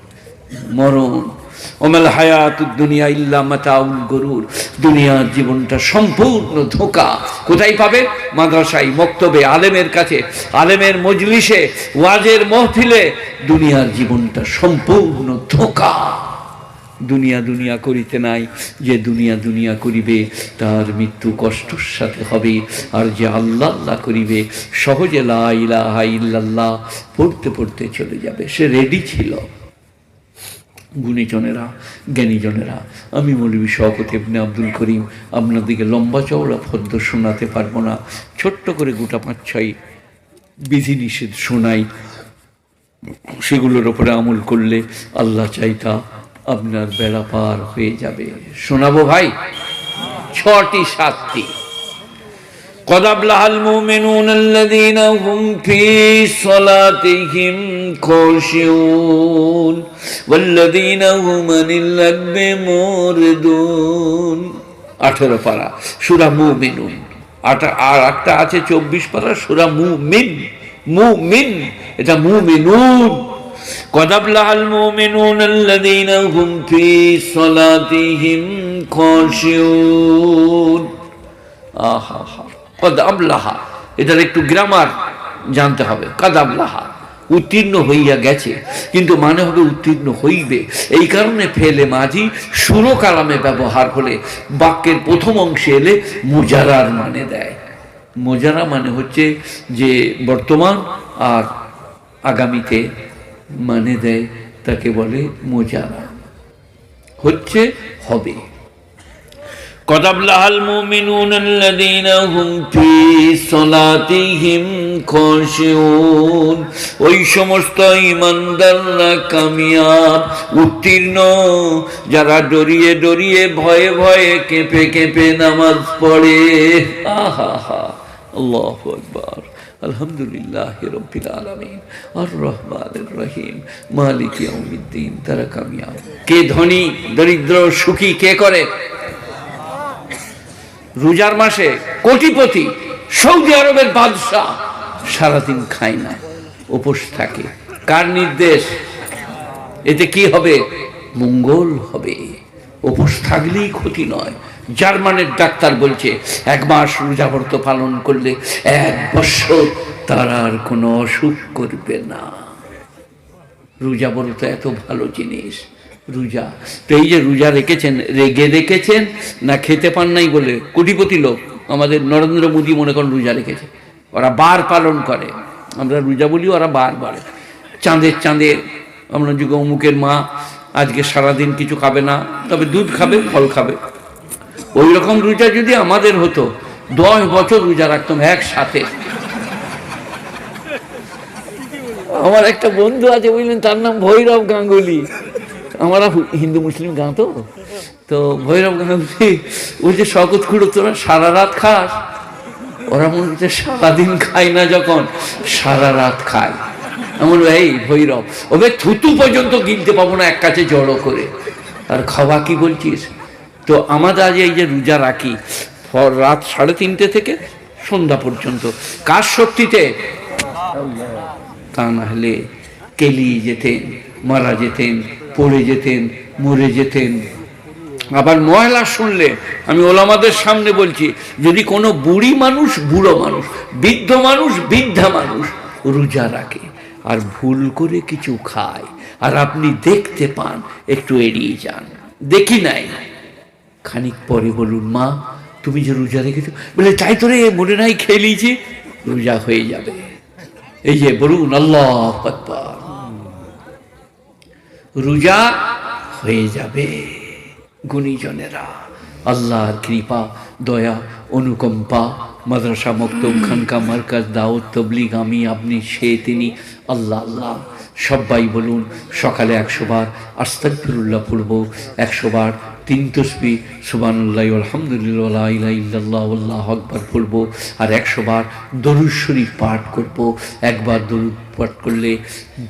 মরণ, ওমাল হায়াতুদ দুনিয়া ইল্লা মাতাউল গুরুর, দুনিয়ার জীবনটা সম্পূর্ণ ধোঁকা। কোথায় পাবে? মাদ্রাসায়, মক্তবে, আলেমের কাছে, আলেমের মজলিসে, ওয়াজের মহফিলে। দুনিয়ার জীবনটা সম্পূর্ণ ধোঁকা। দুনিয়া দুনিয়া করিতে নাই, যে দুনিয়া দুনিয়া করিবে তার মৃত্যু কষ্টর সাথে হবে। আর যে আল্লাহ আল্লাহ করিবে, সহজে লা ইলাহা ইল্লাল্লাহ পড়তে পড়তে চলে যাবে। সে রেডি ছিল। গুণীজনেরা, জ্ঞানীজনেরা, আমি মৌলভী শওকত ইবনে আব্দুল করিম আপনাদেরকে লম্বা চওড়া পদ্য শোনাতে পারবো না, ছোট্ট করে গোটা 5-6 বিধিনিষেধ শোনাই। সেগুলোর ওপরে আমল করলে আল্লাহ চাইতা আপনার বেড়া পার হয়ে যাবে। শোনাবো ভাই? 6টি 7টি। قد أفلح المؤمنون الذين هم في صلاتهم خاشعون والذين هم عن اللغو معرضون। 18 পারা সূরা মুমিনুন। আর একটা আছে 24 পারা সূরা মুমিন। মুমিন, এটা মুমিনুন। قد أفلح المؤمنون الذين هم في صلاتهم خاشعون। আহা, কদ আবলাহা, এটার একটু গ্রামার জানতে হবে। কদ আবলাহা উত্তীর্ণ হইয়া গেছে, কিন্তু মানে হবে উত্তীর্ণ হইবে। এই কারণে ফেলে মাঝি সুরো কালামে ব্যবহার হলে বাক্যের প্রথম অংশে এলে মুজারার মানে দেয়। মুজারা মানে হচ্ছে যে বর্তমান আর আগামীতে মানে দেয়, তাকে বলে মুজারা, হচ্ছে হবে। قد أفلح المؤمنون الذين هم في صلاتهم خاشعون। ওই সমস্ত ঈমানদাররা কামিয়াব, উত্তীর্ণ, যারা ডরিয়ে ডরিয়ে, ভয়ে ভয়ে, কেঁপে কেঁপে নামাজ পড়ে। আহা হা, আল্লাহু আকবার। আলহামদুলিল্লাহি রাব্বিল আলামিন আর রহমানির রহিম মালিকি ইয়াউমিদ্দিন। তারা কামিয়াব। কে ধনী, দরিদ্র, সুখী কে করে? রোজার মাসে কোটিপতি, সৌদি আরবের বাদশাহ সারাদিন খায় না, উপোস থাকে। কার নির্দেশ? এতে কি হবে? মঙ্গল হবে। উপোস থাকলেই ক্ষতি নয়। জার্মানের ডাক্তার বলছে 1 মাস রোজা ব্রত পালন করলে 1 বছর তার আর কোনো অসুখ করবে না। রোজা ব্রত এত ভালো জিনিস। রোজা তো এই যে রোজা রেখেছেন, রেগে রেখেছেন না খেতে পান নাই বলে? কোটিপতি লোক আমাদের নরেন্দ্র মোদী মনে করেন রোজা রেখেছে, ওরা বার পালন করে। আমরা রোজা বলি, ওরা বার বাড়ে। চাঁদে আমরা যুগে অমুকের মা আজকে সারাদিন কিছু খাবে না, তবে দুধ খাবে, ফল খাবে। ওই রকম রোজা যদি আমাদের হতো, 10 বছর রোজা রাখতাম একসাথে। আমার একটা বন্ধু আছে বুঝলেন, তার নাম ভৈরব গাঙ্গুলি। আমরা হিন্দু মুসলিম গাঁ তো ভৈরব গাঙ্গুলি বলছে, শওকত খুড়ো তোরা সারা রাত খাস? ওরা মনে হচ্ছে সারাদিন খায় না, যখন সারা রাত খায়। এমন এই ভৈরব, ওদের থুতু পর্যন্ত গিলতে পাবো না এক কাছে জড়ো করে, আর খাওয়া কি বলছিস? তো আমাদের আজ এই যে রোজা রাখি রাত 3:30 থেকে সন্ধ্যা পর্যন্ত, কার শক্তিতে? তা না হলে কেলিয়ে যেতেন, মারা যেতেন, পড়ে যেতেন, মরে যেতেন। আবার ময়লা শুনলে, আমি ওলামাদের সামনে বলছি, যদি কোনো বুড়ি মানুষ, বুড়ো মানুষ, বৃদ্ধ মানুষ, বৃদ্ধা মানুষ রোজা রাখে আর ভুল করে কিছু খায়, আর আপনি দেখতে পান, একটু এড়িয়ে যান, দেখি নাই। খানিক পরে বলুন, মা তুমি যে রোজা রেখেছো, বলে তাই তো রে, মনে নাই খেয়ে নিয়েছি, রোজা হয়ে যাবে। এই যে বলুন আল্লাহু আকবার, রোজা হয়ে যাবে। গুণীজনেরা, আল্লাহর কৃপা, দয়া, অনুকম্পা মাদ্রাসা, মক্তব, খানকা, মার্কাজ, দাওয়াত, তবলিগ, আমি, আপনি, সে, তিনি, আল্লাহ আল্লাহ। সবাই বলুন সকালে 100 বার আস্তাগফিরুল্লাহ পড়ব, 100 বার 3 তসবিহ সুবহানাল্লাহ আলহামদুলিল্লাহ লা ইলাহা ইল্লাল্লাহ আল্লাহু আকবার পড়ব, আর 100 বার দরুদ শরীফ পাঠ করব। একবার দরুদ পাঠ করলে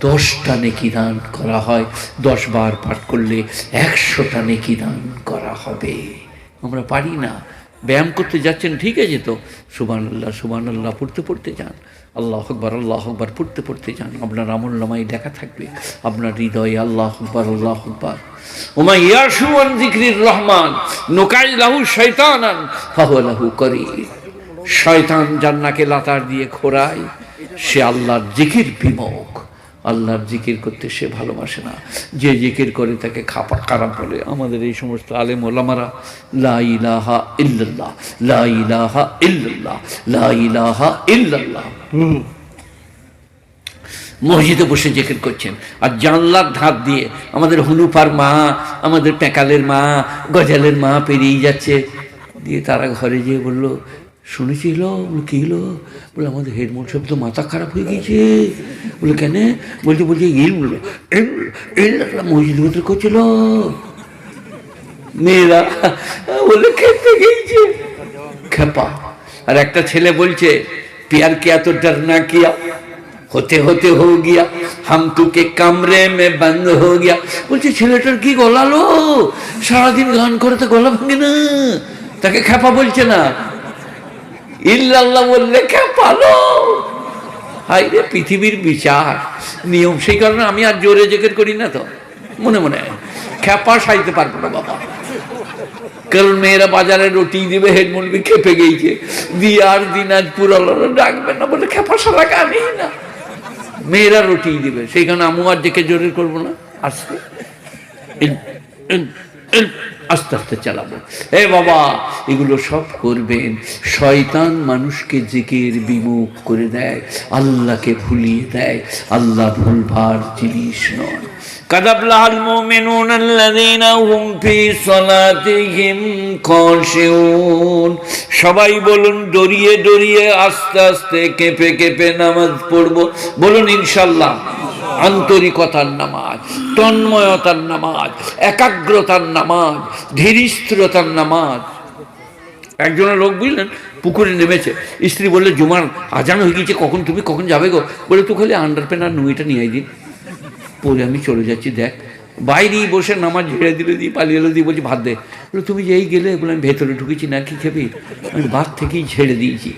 10টা নেকি দান করা হয়, 10 বার পাঠ করলে 100টা নেকি দান করা হবে। আমরা পারি না। ব্যায়াম করতে যাচ্ছেন ঠিক আছে, তো সুবহানাল্লাহ সুবহানাল্লাহ পড়তে পড়তে যান, আল্লাহু আকবার পড়তে পড়তে যান। আপনার আমলনামায় লেখা থাকবে, আপনার হৃদয়ে আল্লাহু আকবার। ওমা ইয়াশু আন যিকরির রহমান নুকাই লাহু শাইতানান ফাহুয়া লাহু করিন। শয়তান জান্নাকে লাতার দিয়ে খোরায়, সে আল্লাহর জিকির বিমুখ। আল্লাহর জিকির করতে সে ভালোবাসে না। যে জিকির করে তাকে খারাপ বলে। আমাদের এই সমস্ত আলেম ওলামারা লা ইলাহা ইল্লাল্লাহ, লা ইলাহা ইল্লাল্লাহ, লা ইলাহা ইল্লাল্লাহ মসজিদে বসে জিকির করছেন, আর জানলার ধার দিয়ে আমাদের হুনুপার মা, আমাদের প্যাকালের মা, গজালের মা পেরিয়ে যাচ্ছে। দিয়ে তারা ঘরে যেয়ে বলল, শুনেছিল? কী হলো? বলে আমাদের হেডমোট সাহেব তো মাথা খারাপ হয়ে গিয়েছে। বলে কেন? বলছে মসজিদ ভিতরে করছিল। মেয়েরা বলে খেতে গিয়েছে খেপা। আর একটা ছেলে বলছে, প্যার কিয়া তো ডরনা কিয়া, होते होते हो गया, हम तुके कमरे में बंद हो गया। বলছে ছেলেটার কি গলালো, সারাদিন গান করে তো গলা ভাঙে না, তাকে খেপা বলছে না, ইল্লাল্লাহ বললে খেপালো। হাই রে পৃথিবীর বিচার নিয়ম। সেই কারণে আমি আর জোরে জিকির করি না, তো মনে মনে খেপা সাইতে পারবো না বাবা। কারণ মেয়েরা বাজারে রুটি দিবে, হেড মুলবি খেপে গিয়েছে, দিয়ে আর দিনাজপুর ডাকবে না, বলে খেপা সারা গানই না। মেয়েরা রুটি দিবে, সেইখানে আমু আর ডেকে জোরে করবো না, আস্তে আস্তে আস্তে চালাবো। এ বাবা, এগুলো সব করবেন। শয়তান মানুষকে জিকির বিমুখ করে দেয়, আল্লাহকে ভুলিয়ে দেয়। আল্লাহ ভুলভার জিনিস নয়। قد أفلح المؤمنون الذين هم في صلاتهم خاشعون। সবাই বলুন ডরিয়ে ডরিয়ে, আস্তে আস্তে, কেঁপে কেঁপে নামাজ পড়বো। বলুন ইনশাল্লাহ। আন্তরিকতার নামাজ, তন্ময়তার নামাজ, একাগ্রতার নামাজ, ধীরস্থিরতার নামাজ। একজনের লোক বুঝলেন পুকুরে নেমেছে, স্ত্রী বললে জুমার আজান হয়ে গিয়েছে, কখন যাবে গো? বলে তুই খালি আন্ডারপ্যান্ট আর নুইটা নিয়ে দিন, পরে আমি চলে যাচ্ছি। দেখ বাইরেই বসে নামাজ ঝেড়ে দিলে, দিয়ে পালিয়ে এলো, দিয়ে বলছি ভাত দে। বলে তুমি যে এই গেলে? বলে আমি ভেতরে ঢুকেছি, না কি খেবি? আমি ভাত থেকেই ঝেড়ে দিয়েছি।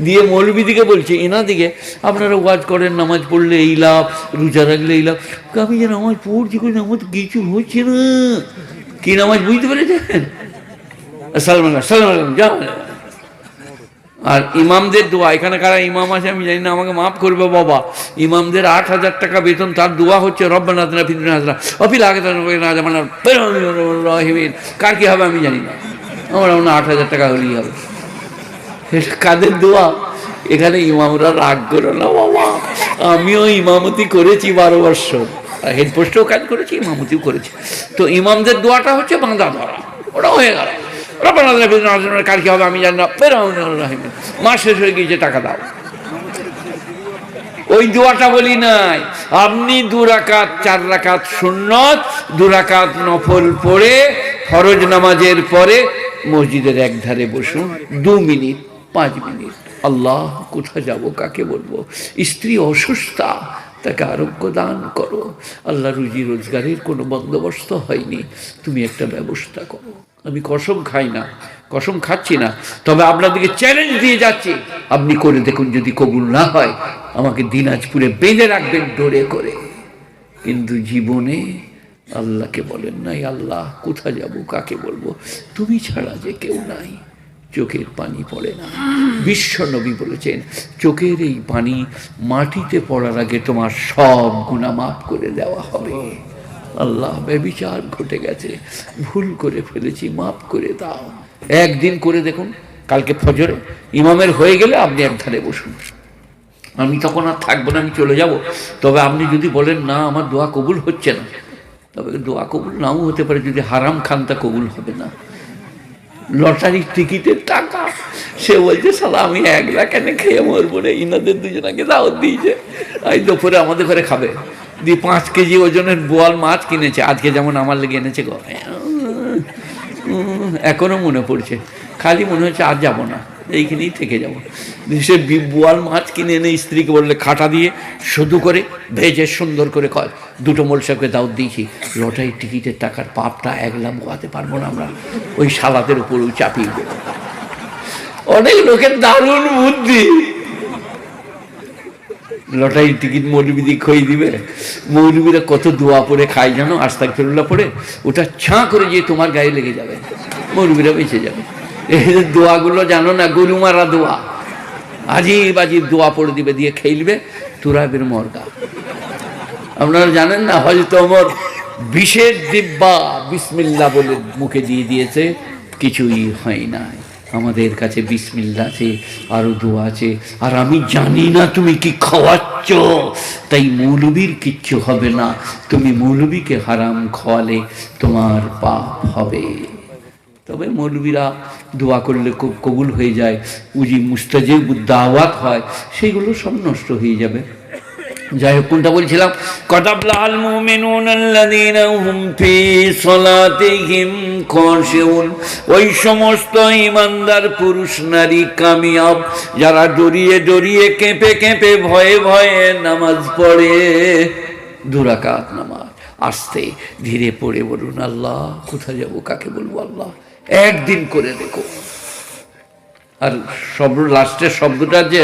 দিয়ে মৌলবীদিকে বলছে, এনাদিকে আপনারা ওয়াজ করেন নামাজ পড়লে এই লাভ, রোজা রাখলে এই লাভ। আমি যে নামাজ পড়ছি, নামাজ কিছু হচ্ছে না। কি নামাজ বুঝতে পেরেছেন? সালাম সালাম যা। আর ইমামদের দোয়া, এখানে কারা ইমাম আছে আমি জানি না, আমাকে মাফ করবে বাবা। ইমামদের 8,000 টাকা বেতন, তার দোয়া হচ্ছে রব্বানা আতিনা ফিদ দুনিয়া হাসানাহ ওয়া ফিল আখিরাতি হাসানাহ। কার কি হবে আমি জানি না, আমার 8,000 টাকা হলেই হবে। কাদের দোয়া? এখানে ইমামরা রাগ করো না বাবা, আমিও ইমামতি করেছি 12 বছর, হেডপোস্টেও কাজ করেছি, ইমামতিও করেছি। তো ইমামদের দোয়াটা হচ্ছে বাঁধা ধরা, ওটা হয়ে গেল। কার কি হবে আমি জানি না, মাস শেষ হয়ে গিয়েছে, টাকা দাও। ওই দোয়াটা বলি নাই। আপনি 2 রাকাত 4 রাকাত সুন্নত, 2 রাকাত নফল পড়ে ফরজ নামাজের পরে মসজিদের এক ধারে বসুন 2 মিনিট 5 মিনিট। আল্লাহ কোথায় যাব, কাকে বলবো? স্ত্রী অসুস্থা, তাকে আরোগ্য দান করো। আল্লাহ রুজি রোজগারের কোনো বন্দোবস্ত হয়নি, তুমি একটা ব্যবস্থা করো। আমি কসম খাই না, কসম খাচ্ছি না, তবে আপনাদেরকে চ্যালেঞ্জ দিয়ে যাচ্ছি, আপনি করে দেখুন। যদি কবুল না হয় আমাকে দিনাজপুরে বেঁধে রাখবেন ডোরে করে। কিন্তু জীবনে আল্লাহকে বলেন নাই, আল্লাহ কোথায় যাব, কাকে বলবো? তুমি ছাড়া যে কেউ নাই। চোখের পানি পড়ে না। বিশ্ব নবী বলেছেন, চোখের এই পানি মাটিতে পড়ার আগে তোমার সব গুনাহ মাফ করে দেওয়া হবে। আল্লাহ, ব্যভিচার ঘটে গেছে, ভুল করে ফেলেছি, মাফ করে দাও। একদিন করে দেখুন, কালকে ফজরে ইমামের হয়ে গেলে আপনি এক ধারে বসুন। আমি তখন আর থাকবো না, আমি চলে যাব। তবে আপনি যদি বলেন না আমার দোয়া কবুল হচ্ছে না, তবে দোয়া কবুল নাও হতে পারে। যদি হারাম খান তা কবুল হবে না। লটারির টিকিটের টাকা। সে বলছে শালা আমি 1 লাখ এনে খেয়ে মরবো রে, ইনাদের দুজনাকে দাওয়াত দিয়েছে, এই দুপুরে আমাদের ঘরে খাবে। দিয়ে 5 কেজি ওজনের বোয়াল মাছ কিনেছে, আজকে যেমন আমার লেগে এনেছে গো, এখনো মনে পড়ছে। খালি মনে হচ্ছে আর যাবো না, এইখানেই থেকে যাবো। সে বোয়াল মাছ কিনে এনে স্ত্রীকে বললে খাটা দিয়ে শুধু করে ভেজে সুন্দর করে কয়, 2টো মোল সাহেবকে দাওয়াত দিয়েছি, লটারির টিকিটের টাকার পাপটা 1 লাখ গোয়াতে পারবো না আমরা, ওই সালাদের উপর চাপিয়ে দেবো। অনেক লোকের দারুণ বুদ্ধি। লটারির টিকিট মৌলবি খই দিবে, মৌলবীরা কত দোয়া পড়ে খায় জানো, আস্তাগফিরুল্লাহ পড়ে, ওটা ছাঁ করে যে তোমার গায়ে লেগে যাবে, মৌলবীরা বেঁচে যাবে। এই দোয়াগুলো জানো না, গরু মারা দোয়া, আজিব আজিব দোয়া পড়ে দিবে, দিয়ে খেলবে তুরাবের মর্গা। আপনারা জানেন না, হযরত ওমর বিশেষ দিব্যা বিসমিল্লাহ বলে মুখে দিয়ে দিয়েছে, কিছুই হয় নাই। আমাদের কাছে বিসমিল্লাহ আছে, আরো দোয়া আছে, আর আমি জানি না তুমি কি খাওয়াচ্ছ, তাই মৌলবীর কিচ্ছু হবে না, তুমি মৌলবীকে হারাম খাওয়ালে তোমার পাপ হবে। তবে মৌলবীরা দোয়া করলে খুব কবুল হয়ে যায়, উজি মুস্তাজিব দাওয়াত হয়, সেগুলো সব নষ্ট হয়ে যাবে। যাই হোক, কোনটা বলছিলাম, কাতাবলাল মুমিনুনাল্লাযীনা হুম ফি সালাতিহিম খাশিউন, ওই সমস্ত ঈমানদার পুরুষ নারী কামিয়াব যারা ডরিয়ে ডরিয়ে কেঁপে কেঁপে ভয়ে ভয়ে নামাজ পড়ে। 2 রাকাত নামাজ আস্তে ধীরে পড়ে বলুন, আল্লাহ কোথায় যাবো, কাকে বলবো, আল্লাহ একদিন করে দেখো। আর সব লাস্টের শব্দটা যে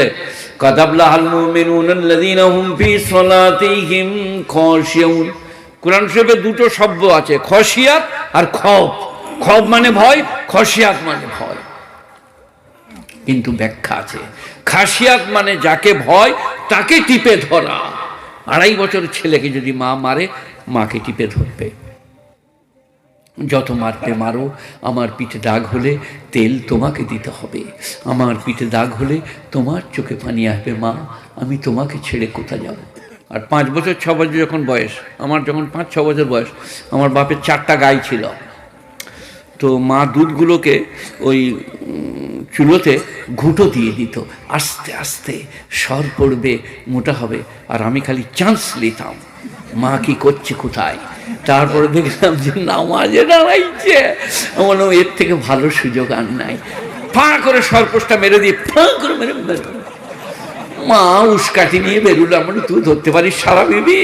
কাতাবলাল মুমিনুনাল্লাযীনা হুম ফি সালাতিহিম খাশিউন, কোরআন শরীফে 2টো শব্দ আছে, খশিয়াত আর খৌফ। খৌফ মানে ভয়, খশিয়াত মানে ভয়, কিন্তু ব্যাখ্যা আছে। খাশিয়াত মানে যাকে ভয় তাকে টিপে ধরা। 2.5 বছরের ছেলেকে যদি মা মারে, মাকে টিপে ধরবে, যত মারতে মারো, আমার পিঠে দাগ হলে তেল তোমাকে দিতে হবে, আমার পিঠে দাগ হলে তোমার চোখে পানি আসবে, মা আমি তোমাকে ছেড়ে কোথা যাব। আর 5 বছর 6 বছর যখন বয়স, আমার যখন 5-6 বছর বয়স, আমার বাপের 4টা গাই ছিল। তো মা দুধগুলোকে ওই চুলোতে ঘুঁটো দিয়ে দিত, আস্তে আস্তে স্বর পড়বে, মোটা হবে, আর আমি খালি চান্স নিতাম মা কি করছে কোথায়। তারপরে দেখলাম যে নামাজে দাঁড়াইছে, আমার এর থেকে ভালো সুযোগ আর নাই, ফাঁ করে সরপোষটা মেরে দিয়ে ফাঁ করে মেরে মা উস্কাটি নিয়ে বেরুলাম, মানে তুই ধরতে পারিস সারা বিবি।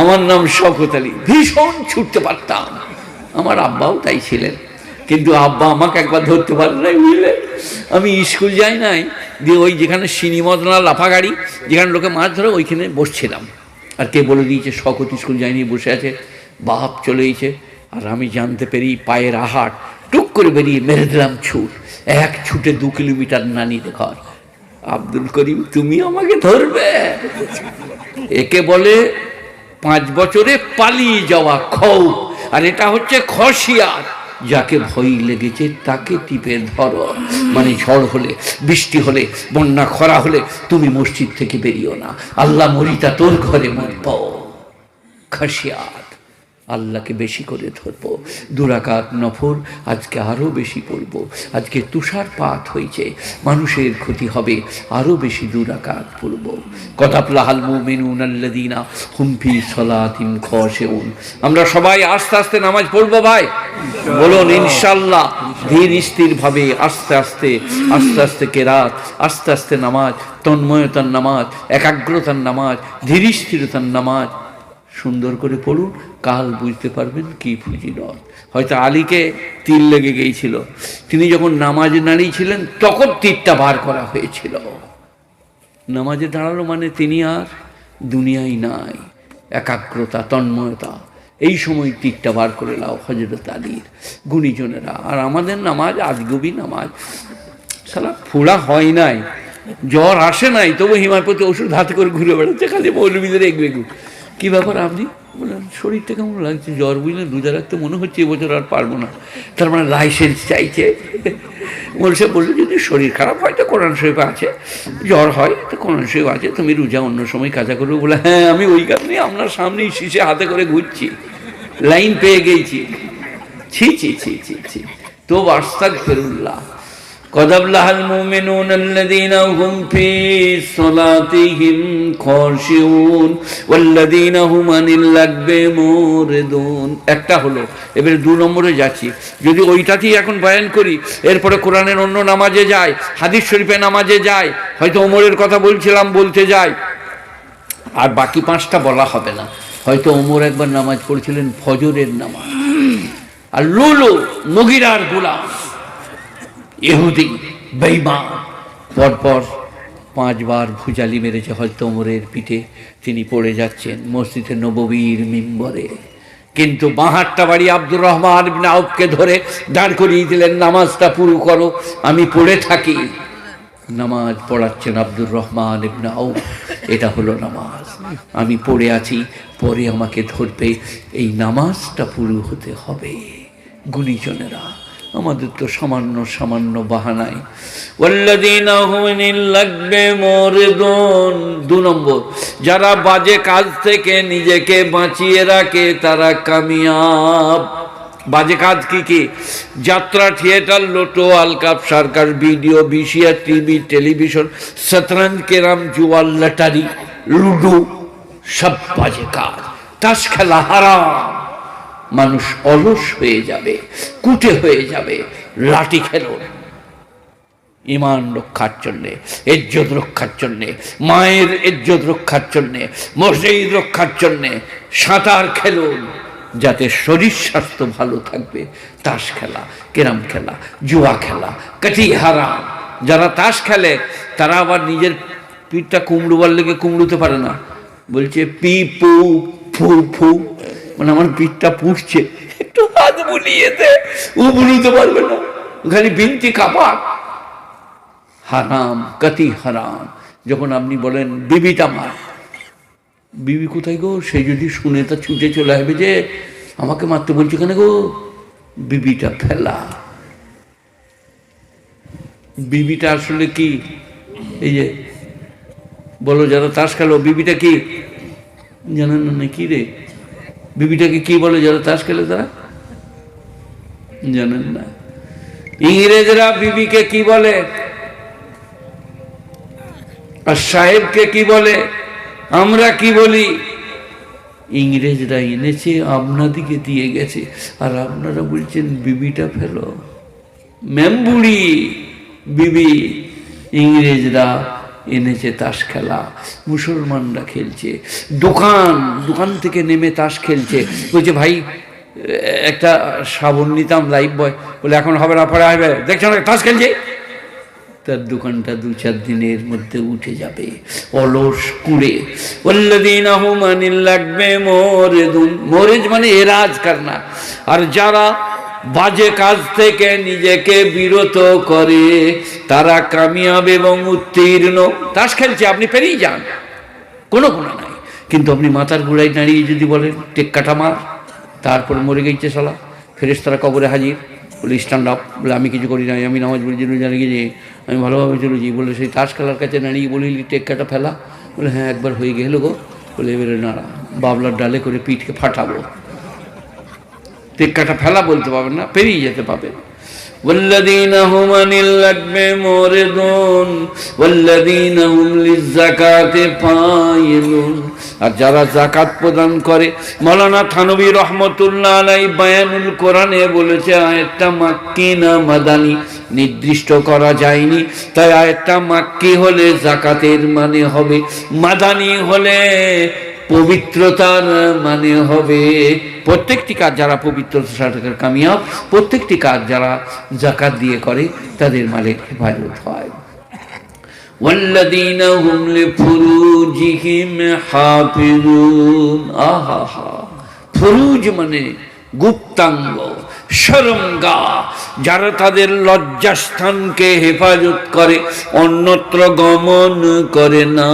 আমার নাম শওকত আলী, ভীষণ ছুটতে পারতাম, আমার আব্বাও তাই ছিলেন, কিন্তু আব্বা আমাকে একবার ধরতে পারে নাই, বুঝলে। আমি স্কুল যাই নাই, দিয়ে ওই যেখানে সিনিমদনা লাফা গাড়ি, যেখানে লোকে মাছ ধরে, ওইখানে বসছিলাম। আর কে বলে দিয়েছে শওকত স্কুল যায়নি, বসে আছে, বাপ চলে এসেছে, আর আমি জানতে পেরি পায়ের আহাট, টুক করে বেরিয়ে মেরে দিলাম ছুট, 1 ছুটে 2 কিলোমিটার নানি ঘর। আব্দুল করিম তুমি আমাকে ধরবে? একে বলে 5 বছরে পালিয়ে যাওয়া খৌফ, আর এটা হচ্ছে খশিয়াত, যাকে ভয় লেগেছে তাকে টিপে ধরো। মানে ঝড় হলে, বৃষ্টি হলে, বন্যা খরা হলে তুমি মসজিদ থেকে বেরিও না, আল্লাহ মরিতা তোর ঘরে মরব। খশিয়াত, আল্লাহকে বেশি করে ধরবো। 2 রাকাত নফল আজকে আরও বেশি পড়ব। আজকে তুষারপাত হয়েছে, মানুষের ক্ষতি হবে, আরও বেশি 2 রাকাত পড়ব। কাতাবলাল মুমিনুনাল্লাযীনা হুম ফি সালাতিহিম খাশিউন। আমরা সবাই আস্তে আস্তে নামাজ পড়বো ভাই, বলুন ইনশাআল্লাহ। ধীর স্থির ভাবে আস্তে আস্তে আস্তে আস্তে কেরাত, আস্তে আস্তে নামাজ, তন্ময়তার নামাজ, একাগ্রতার নামাজ, ধীর স্থিরতার নামাজ সুন্দর করে পড়ুন, কাল বুঝতে পারবেন কি ফজিলত। হয়তো আলীকে তীর লেগে গিয়েছিল, তিনি যখন নামাজে দাঁড়িয়েছিলেন তখন তীরটা বার করা হয়েছিল। নামাজে দাঁড়ালো মানে তিনি আর দুনিয়ায় নাই, একাগ্রতা, তন্ময়তা, এই সময় তীরটা বার করে নাও হযরত আলীর। গুণীজনেরা, আর আমাদের নামাজ আজগুবি নামাজ, সালা ফোড়া হয় নাই, জ্বর আসে নাই, তবু হিমায়পতি ওষুধ হাতে করে ঘুরে বেড়াচ্ছে, খালি মৌলবীদের এগবেগু। কী ব্যাপার আপনি বললেন, শরীরটা কেমন লাগছে, জ্বর বুঝলেন, রোজা রাখতে মনে হচ্ছে এবছর আর পারবো না, তার মানে লাইসেন্স চাইছে। মোলসে বললো যদি শরীর খারাপ হয় তো কোরআন শরীফ আছে, জ্বর হয় তো কোরআন শরীফ আছে, তুমি রোজা অন্য সময় কাজা করবে। বলে হ্যাঁ আমি ওই কারণে আপনার সামনেই শীষে হাতে করে ঘুরছি, লাইন পেয়ে গেছি। ছি ছি ছি ছি ছি, তো আস্তাগফিরুল্লাহ। قد أفلح المؤمنون الذين هم في صلاتهم خاشعون والذين هم عن اللغو معرضون। একটা হলো, এবারে 2 নম্বরে যাচ্ছি। যদি ওইটাতেই এখন বয়ান করি, এরপরে কোরআনের অন্য নামাজে যায়, হাদিস শরীফে নামাজে যায়, হয়তো ওমরের কথা বলছিলাম বলতে যাই, আর বাকি 5টা বলা হবে না। হয়তো ওমর একবার নামাজ পড়ছিলেন ফজরের নামাজ, আর লুলু মুগিরার গোলাম ইহুদি বেঈমান পরপর 5 বার ভুজালি মেরেছে হযরত ওমরের পিঠে। তিনি পড়ে যাচ্ছেন মসজিদে নববীর মিম্বরে, কিন্তু বাঁ হাতটা বাড়ি আব্দুর রহমান ইবনে আউফকে ধরে দাঁড় করিয়ে দিলেন, নামাজটা পুরো করো, আমি পড়ে থাকি। নামাজ পড়াচ্ছেন আব্দুর রহমান ইবনে আউফ, এটা হলো নামাজ। আমি পড়ে আছি, পরে আমাকে ধরবে, এই নামাজটা পুরো হতে হবে। গুণীজনেরা, আমাদের তো সামান্য সামান্য বাহানায়। ওয়াল্লাযীনা হুম আনিল লাগবি মুরিদুন। 2 নম্বর, যারা বাজে কাজ থেকে নিজেকে বাঁচিয়ে রাখে তারা কামিয়াব। বাজে কাজ কি কি? যাত্রা, থিয়েটার, লোটো, আলকাপ, circus, video, VCR, TV, television, শতরঞ্জ, ক্যারাম, জুয়া, লটারি, লুডো, সব বাজে কাজ। তাস খেলা হারাম। মানুষ অলস হয়ে যাবে, কুটে হয়ে যাবে। লাঠি খেলুন ইমান রক্ষার জন্যে, ইজ্জত রক্ষার জন্যে, মায়ের ইজ্জত রক্ষার জন্যে, মসজিদ রক্ষার জন্যে। সাঁতার খেলুন যাতে শরীর স্বাস্থ্য ভালো থাকবে। তাস খেলা, ক্যারাম খেলা, জুয়া খেলা কাটি হারাম। যারা তাস খেলে তারা আবার নিজের পিঠটা কুমড়োবার লেগে কুমড়োতে পারে না, বলছে পি পু ফু ফু, মানে আমার পিঠটা পুষছে, একটু হাত বুলিয়ে দে। ও বুলতে পারবে না, ওখানে বিনতি কাপাক। হারাম, কাতি হারাম। যখন আপনি বলেন বিবিটা মার, বিবি কোথায় গো? সে যদি শুনে তা ছুটে চলে আসবে যে আমাকে মারতে বলছে কেন গো? বিবিটা ফেলা। বিবিটা আসলে কি? এই যে বলো যারা তাস খেলো, বিবিটা কি জানেন না? কি রে, বিবিটাকে কি বলে যারা তাস খেলে? তারা জানেন না। ইংরেজরা বিবিকে কি বলে, আর সাহেবকে কি বলে, আমরা কি বলি? ইংরেজরা এনেছে, আপনাদিকে দিয়ে গেছে, আর আপনারা বলছেন বিবিটা ফেলো। মেমবুড়ি বিবি। ইংরেজরা এনেছে তাস খেলা, মুসলমানরা খেলছে। দোকান থেকে নেমে তাস খেলছে। বলছে ভাই একটা সাবন নিতাম, লাইফ বয়। বলে এখন হবে না, পরে আসবে, দেখছো না তাস খেলছে। তার দোকানটা 2-4 দিনের মধ্যে উঠে যাবে, অলস কুড়ে। ওয়াল্লাযীনা হুম আনিল লাগবি মুরিদুন। মুরিদ মানে এরাজ করনা। আর যারা বাজে কাজ থেকে নিজেকে বিরত করে তারা কামিয়াব এবং উত্তীর্ণ। তাস খেলছে, আপনি পেরিয়ে যান, কোনো গুণা নাই। কিন্তু আপনি মাথার গোড়ায় দাঁড়িয়ে যদি বলেন টেক্কাটা মার, তারপর মরে গেছে শালা, ফেরেশতারা কবরে হাজির, বলে স্ট্যান্ড আপ, বলে আমি কিছু করি নাই, আমি নামাজ পড়ি জন্য জানি গিয়ে আমি ভালোভাবে চলেছি। বলে সেই তাস খেলার কাছে দাঁড়িয়ে বলিলি টেক্কাটা ফেলা? বলে হ্যাঁ একবার হয়ে গেল গো। বলে এবারে নাড়া, বাবলার ডালে করে পিঠকে ফাটাবো। টেক্কাটা ফেলা বলতে পারবেন না, পেরিয়ে যেতে পারবেন। ওয়াল্লাযীনা হুম আনিল লাগবি মুরিদুন ওয়াল্লাযীনা হুম লিয-যাকাতি ফাইলুন। আর যারা যাকাত প্রদান করে, মাওলানা থানভী রহমাতুল্লাহ আলাইহি বায়ানুল কোরআনে বলেছে আয়াতটা মাক্কি না মাদানী নির্দিষ্ট করা যায়নি। তাই আয়াতটা মাক্কি হলে যাকাতের মানে হবে, মাদানী হলে পবিত্রতার মানে হবে। প্রত্যেকটি কাজ যারা পবিত্রতার সাথে কামিয়াব, প্রত্যেকটি কাজ যারা যাকাত দিয়ে করে তাদের মালের হেফাজত হয়। ওয়াল্লাযীনা হুম লিফুরুজিহিম হাফিজুন। আহা হা, ফুরুজ মানে গুপ্তাঙ্গ, শরমগা। যারা তাদের লজ্জাস্থানকে হেফাজত করে, অন্যত্র গমন করে না,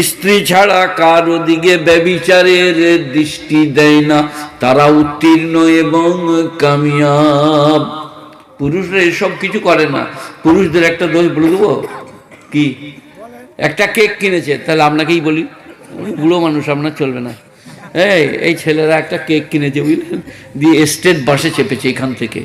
স্ত্রী ছাড়া কারো দিকে ব্যভিচারের দৃষ্টি দেয় না, তারা উত্তীর্ণ এবং কামিয়াব। পুরুষরা এসব কিছু করে না। পুরুষদের একটা দোষ বলে দেবো কি? একটা কেক কিনেছে, তাহলে আপনাকেই বলি, বুড়ো মানুষ আপনার চলবে না। এই ছেলেরা একটা কেক কিনেছে বুঝলেন, দিয়ে স্টেট বাসে চেপেছে এখান থেকে,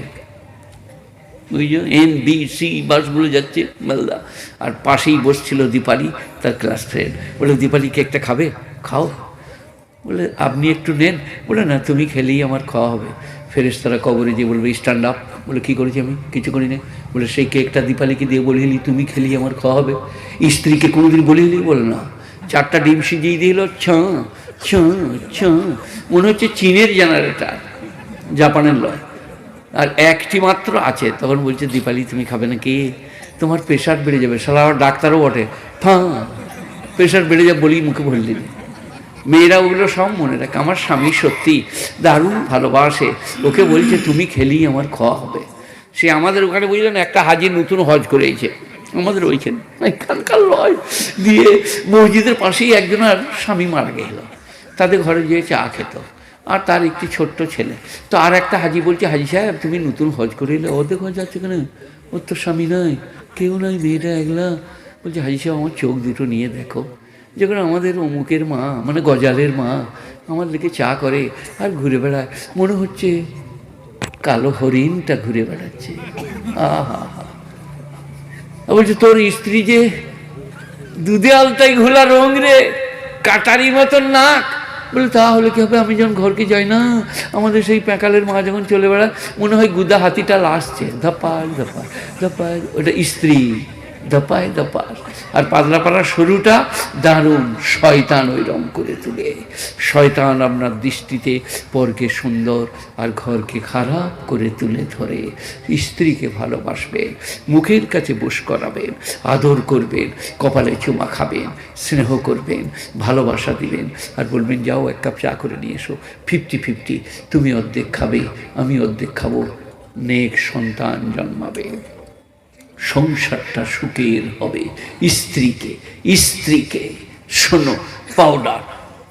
ওই যে NBC বাসগুলো যাচ্ছে মালদা, আর পাশেই বসছিল দীপালি, তার ক্লাস ফ্রেন্ড। বলে, দীপালি কেকটা খাবে? খাও। বলে, আপনি একটু নেন। বলে, না, তুমি খেলেই আমার খাওয়া হবে। ফেরেশতারা কবরে দিয়ে বলবে স্ট্যান্ড আপ। বলে, কী করেছি আমি? কিছু করি না। বলে, সেই কেকটা দীপালিকে দিয়ে বলিলি তুমি খেলেই আমার খাওয়া হবে? স্ত্রীকে কোনোদিন বলিলি? বলে, না। 4টা ডিম সিজিয়ে দিল, ছাঁ ছাঁ ছাঁ, মনে হচ্ছে চীনের জেনারেটার, জাপানের লয়। আর একটি মাত্র আছে। তখন বলছে, দীপালি তুমি খাবে না? কি, তোমার প্রেশার বেড়ে যাবে। শালা ডাক্তারও বটে। ফাঁ, প্রেশার বেড়ে যাবে বলেই মুখে বললি। মেয়েরা ওগুলো সব মনে রাখে। আমার স্বামী সত্যি দারুণ ভালোবাসে, ওকে বলছে তুমি খেলেই আমার খাওয়া হবে। সে আমাদের ওখানে বুঝলেন একটা হাজি নতুন হজ করেছে, আমাদের ওইখানে, এখানকার লয় দিয়ে মসজিদের পাশেই একজন আর স্বামী মারা গেল। তাদের ঘরে গিয়ে চা খেত, আর তার একটি ছোট্ট ছেলে। তো আর একটা হাজি বলছে, হাজি সাহেব তুমি নতুন হজ করে এলে, অর্ধেক হজ যাচ্ছে কেন? ওর তো স্বামী নাই, কেউ নাই, মেয়েটা একলা। বলছে, হাজি সাহেব আমার চোখ দুটো নিয়ে দেখো, যখন আমাদের অমুকের মা, মানে গজালের মা, আমার দিকে চা করে আর ঘুরে বেড়ায়, মনে হচ্ছে কালো হরিণটা ঘুরে বেড়াচ্ছে। আহা হা। বলছে, তোর স্ত্রী যে দুধে আলতাই ঘোলা রং রে, কাটারি মতন নাক। বলে, তাহলে কি হবে? আমি যখন ঘরকে যাই না, আমাদের সেই প্যাকালের মা যখন চলে বেড়ায়, মনে হয় গুদা হাতিটা আসছে, ধপাস ধপাস ধপাস, ওটা স্ত্রী, ধপায় ধপাস। আর পাতলাপাড়ার সরুটা দারুণ, শয়তান ওই রং করে তুলে। শয়তান আপনার দৃষ্টিতে পরকে সুন্দর আর ঘরকে খারাপ করে তুলে ধরে। স্ত্রীকে ভালোবাসবেন, মুখের কাছে বস করাবেন, আদর করবেন, কপালে চুমা খাবেন, স্নেহ করবেন, ভালোবাসা দিবেন, আর বলবেন যাও 1 কাপ চা করে নিয়ে এসো, 50-50, তুমি অর্ধেক খাবে, আমি অর্ধেক খাবো, নেক সন্তান জন্মাবে, সংসারটা সুখের হবে। স্ত্রীকে শোনো, পাউডার,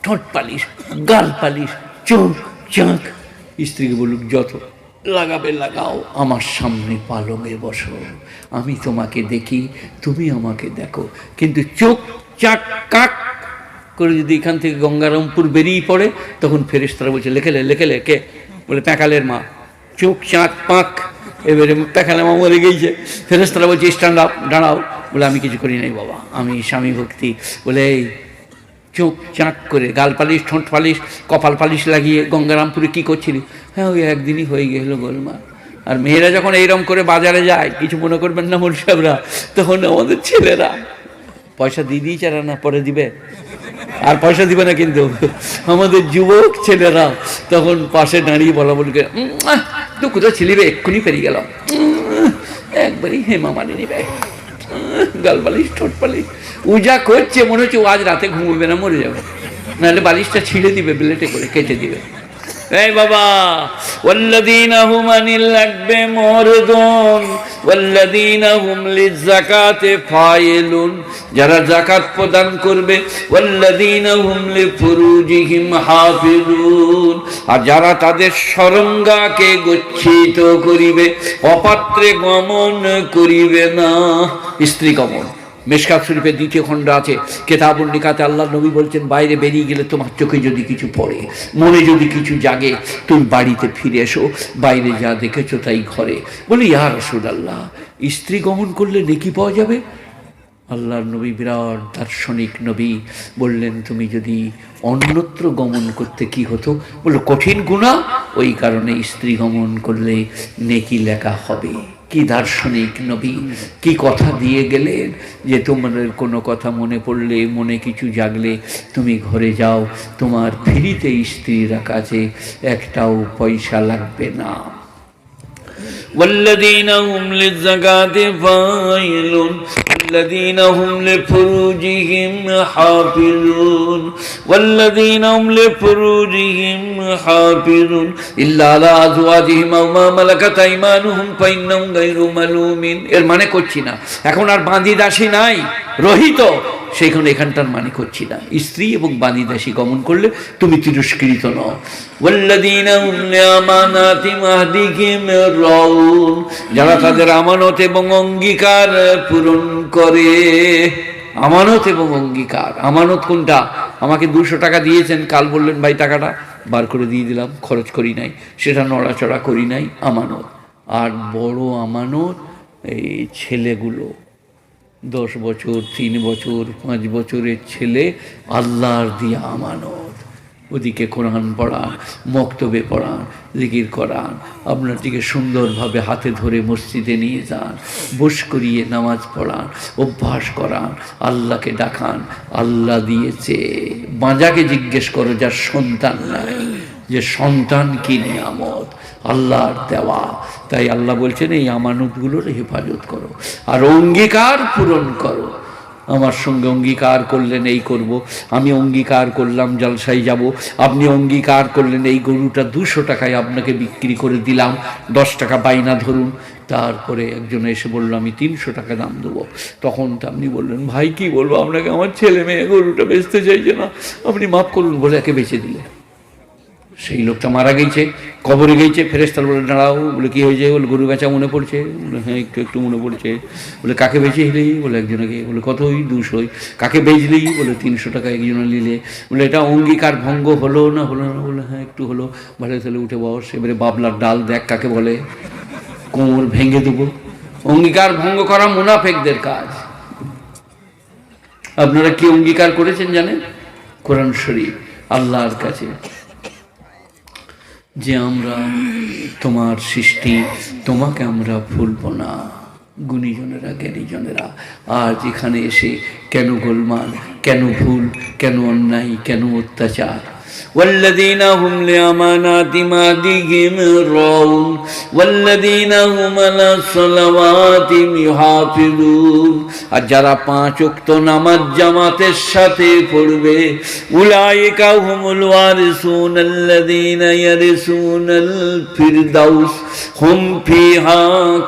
ঠোঁট পালিশ, গাল পালিশ, চোখ চাঁক, স্ত্রীকে বলুক যত লাগাবে লাগাও, আমার সামনে পালঙে বসো, আমি তোমাকে দেখি, তুমি আমাকে দেখো। কিন্তু চোখ চাক কাক করে যদি এখান থেকে গঙ্গারামপুর বেরিয়ে পড়ে, তখন ফেরেশতারা বলছে লেখেলে কে? বলে, প্যাকালের মা। চোখ চাঁক পাক, এবারে প্যাকালে মা মরে গিয়েছে। ফেরেশতারা বলছে স্ট্যান্ড আপ, দাঁড়াও। বলে, আমি কিছু করি নাই বাবা, আমি স্বামী ভক্তি। বলে, এই চোখ চাঁক করে গাল পালিশ, ঠোঁট পালিশ, কপাল পালিশ লাগিয়ে গঙ্গারামপুরে কি করছিলি? হ্যাঁ, ওই একদিনই হয়ে গেল গোলমাল। আর মেয়েরা যখন এইরকম করে বাজারে যায়, কিছু মনে করবেন না মোল সাহেবরা, তখন আমাদের ছেলেরা পয়সা দিয়ে দিয়েছে, না পরে দিবে, আর পয়সা দিবে না, কিন্তু আমাদের যুবক ছেলেরা তখন পাশে দাঁড়িয়ে বলা বলকে, তুই কোথাও ছিলি রে, এক্ষুনি পেরিয়ে গেল, একবারই হেমা মানে নিবে, গাল পালিশ, ঠোঁট পালিশ, উজা করছে, মনে হচ্ছে ও আজ রাতে ঘুমোবে না, মরে যাবে, নাহলে বালিশটা ছিঁড়ে দিবে, ব্লেটে করে কেটে দিবে। এই বাবা, ওয়াল্লাযীনা হুম আনিল লাগবে মুরদুন ওয়াল্লাযীনা হুম লিযাকাতি ফাইলুন, যারা যাকাত প্রদান করবে, ওয়াল্লাযীনা হুম লিফুরুজিহিম হাফিজুন, আর যারা তাদের সরঙ্গাকে গচ্ছিত করিবে, অপাত্রে গমন করিবে না। স্ত্রী গমন মেশকাত শরীফের 2য় খণ্ড আছে, কেতাবুন নিকাতে আল্লাহ নবী বলছেন, বাইরে বেরিয়ে গেলে তোমার চোখে যদি কিছু পড়ে, মনে যদি কিছু জাগে, তুমি বাড়িতে ফিরে এসো, বাইরে যা দেখেছো তাই ঘরে। বলি, ইয়া রাসূলুল্লাহ, স্ত্রী গমন করলে নেকি পাওয়া যাবে? আল্লাহর নবী বিরাট দার্শনিক নবী বললেন, তুমি যদি অন্যত্র গমন করতে কি হতো? বললো, কঠিন গুনাহ, ওই কারণে স্ত্রী গমন করলে নেকি লেখা হবে। কি দার্শনিক নবী, কি কথা দিয়ে গেলেন, যে তোমাদের কোনো কথা মনে পড়লে, মনে কিছু জাগলে তুমি ঘরে যাও, তোমার ফ্রিতে স্ত্রীর কাছে একটাও পয়সা লাগবে না। والذين هم للزكاة فاعلون والذين هم لفروجهم حافظون والذين هم لفروجهم حافظون إلا على أزواجهم أو ما ملكت أيمانهم فإنهم غير ملومين। এর মানে করছি না, এখন আর বাঁধি দাসী নাই, রহিত, সেইখানে এখানটার মানে করছি না। স্ত্রী এবং বাণী দাসী গমন করলে তুমি তিরস্কৃত নও। ওয়াল্লাযীনা হুম লিআমানাতিহিম আহদিহিম রাউন, যারা তাদের আমানত এবং অঙ্গীকার পূরণ করে। আমানত এবং অঙ্গীকার, আমানত কোনটা? আমাকে 200 টাকা দিয়েছেন, কাল বললেন ভাই টাকাটা বার করে দিয়ে দিলাম, খরচ করি নাই, সেটা নড়াচড়া করি নাই, আমানত। আর বড় আমানত এই ছেলেগুলো, 10 বছর, 3 বছর, 5 বছরের ছেলে, আল্লাহর দিয়া আমানত। ওদিকে কোরআন পড়ান, মক্তবে পড়ান, জিকির করান, আপনারটিকে সুন্দরভাবে হাতে ধরে মসজিদে নিয়ে যান, বস করিয়ে নামাজ পড়ান, অভ্যাস করান, আল্লাহকে ডাকান। আল্লাহ দিয়েছে। বাঁজাকে জিজ্ঞেস করো যার সন্তান নাই, যে সন্তান কি নিয়ামত, আল্লাহর দেওয়া। তাই আল্লাহ বলছেন এই আমানতগুলোর হেফাজত করো আর অঙ্গীকার পূরণ করো। আমার সঙ্গে অঙ্গীকার করলেন এই করব, আমি অঙ্গীকার করলাম জলসায় যাব, আপনি অঙ্গীকার করলেন এই গরুটা 200 টাকায় আপনাকে বিক্রি করে দিলাম, 10 টাকা বাইনা ধরুন। তারপরে একজন এসে বলল আমি 300 টাকা দাম দেবো। তখন তো আপনি বললেন ভাই কি বলবো আপনাকে, আমার ছেলে মেয়ে গরুটা বেচতে চাইছে না, আপনি মাফ করুন বলে একে বেচে দিলে। সেই লোকটা মারা গেছে, কবরে গেছে, ফেরেশতারা বলে দাঁড়াও, বলে কী হয়েছে, বলে গরু বেচা মনে পড়ছে, বলে হ্যাঁ একটু একটু মনে পড়ছে। বলে কাকে বেচেছিলি, বলে একজনকে। বলে কত, ওই 200। কাকে বেচলি, বলে 300 টাকা একজনে নিলে। বলে এটা অঙ্গীকার ভঙ্গ হলো না, হলো না, বলে হ্যাঁ একটু হলো। ভালো, তাহলে উঠে বস, এবারে বাবলার ডাল দেখ কাকে বলে, কোমর ভেঙে দেবো। অঙ্গীকার ভঙ্গ করা মুনাফেকদের কাজ। আপনারা কি অঙ্গীকার করেছেন জানেন? কোরআন শরীফ, আল্লাহর কাছে, যে আমরা তোমার সৃষ্টি, তোমাকে আমরা ভুলব না। গুণীজনেরা, জ্ঞানীজনেরা আজ এখানে এসে কেন গোলমাল, কেন ভুল, কেন অন্যায়, কেন অত্যাচার? والذين هم لأماناتهم راعون والذين هم على صلواتهم يحافظون। আর যারা 5 ওয়াক্ত নামাজ জামাতের সাথে পড়বে, উলাইকা হুমুল ওয়ারিসুন আল্লাযীনা ইয়ারিসুনাল ফিরদাউস হুম ফিহা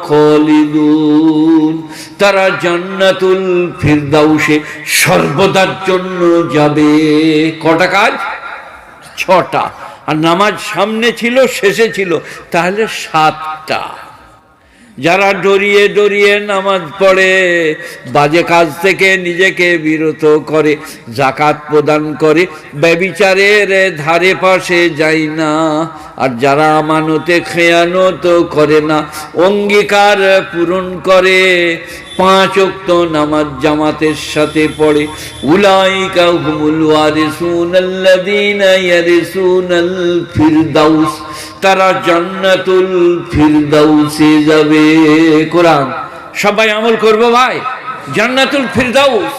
খালিদুন। তারা জান্নাতুল ফিরদাউসে সর্বদার জন্য যাবে। কটা কাজ? 6টা। আর নামাজ সামনে ছিল, শেষে ছিল, তাহলে 7টা। যারা ডরিয়ে ডরিয়ে নামাজ পড়ে, বাজে কাজ থেকে নিজেকে বিরত করে, যাকাত প্রদান করে, ব্যভিচারের ধারে পাশে যায় না, আর যারা আমানতে খেয়ানত করে না, অঙ্গীকার পূরণ করে, 5 ওয়াক্ত নামাজ জামাতের সাথে পড়ে, উলাইকা হুমুল ওয়ারিসুন আল্লাযীনা ইয়ারিসুনাল ফিরদাউস, তারা জান্নাতুল ফিরদাউসে যাবে। কোরআন সবাই আমল করবো ভাই, জান্নাতুল ফিরদাউস।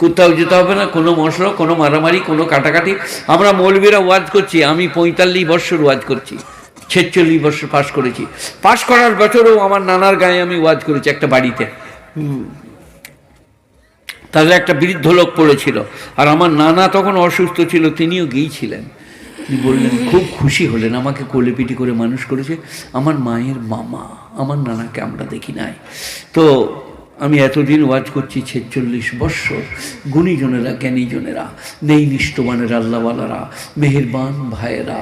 কোথাও যেতে হবে না, কোনো মশলা, কোনো মারামারি, কোনো কাটাকাটি। আমরা মৌলবীরা ওয়াজ করছি, আমি 45 বছর ওয়াজ করছি, 46 বছর পাশ করেছি। পাশ করার বছরও আমার নানার গায়ে আমি ওয়াজ করেছি একটা বাড়িতে। তাদের একটা বৃদ্ধ লোক পড়েছিল, আর আমার নানা তখন অসুস্থ ছিল, তিনিও গিয়েছিলেন। তিনি বললেন, খুব খুশি হলেন, আমাকে কোলেপিটি করে মানুষ করেছে আমার মায়ের মামা, আমার নানাকে আমরা দেখি নাই। তো আমি এতদিন ওয়াজ করছি, 46 বৎসর। গুণীজনেরা, জ্ঞানীজনেরা, নেই নিষ্ঠবানেরা, আল্লাহওয়ালারা, মেহেরবান ভাইয়েরা,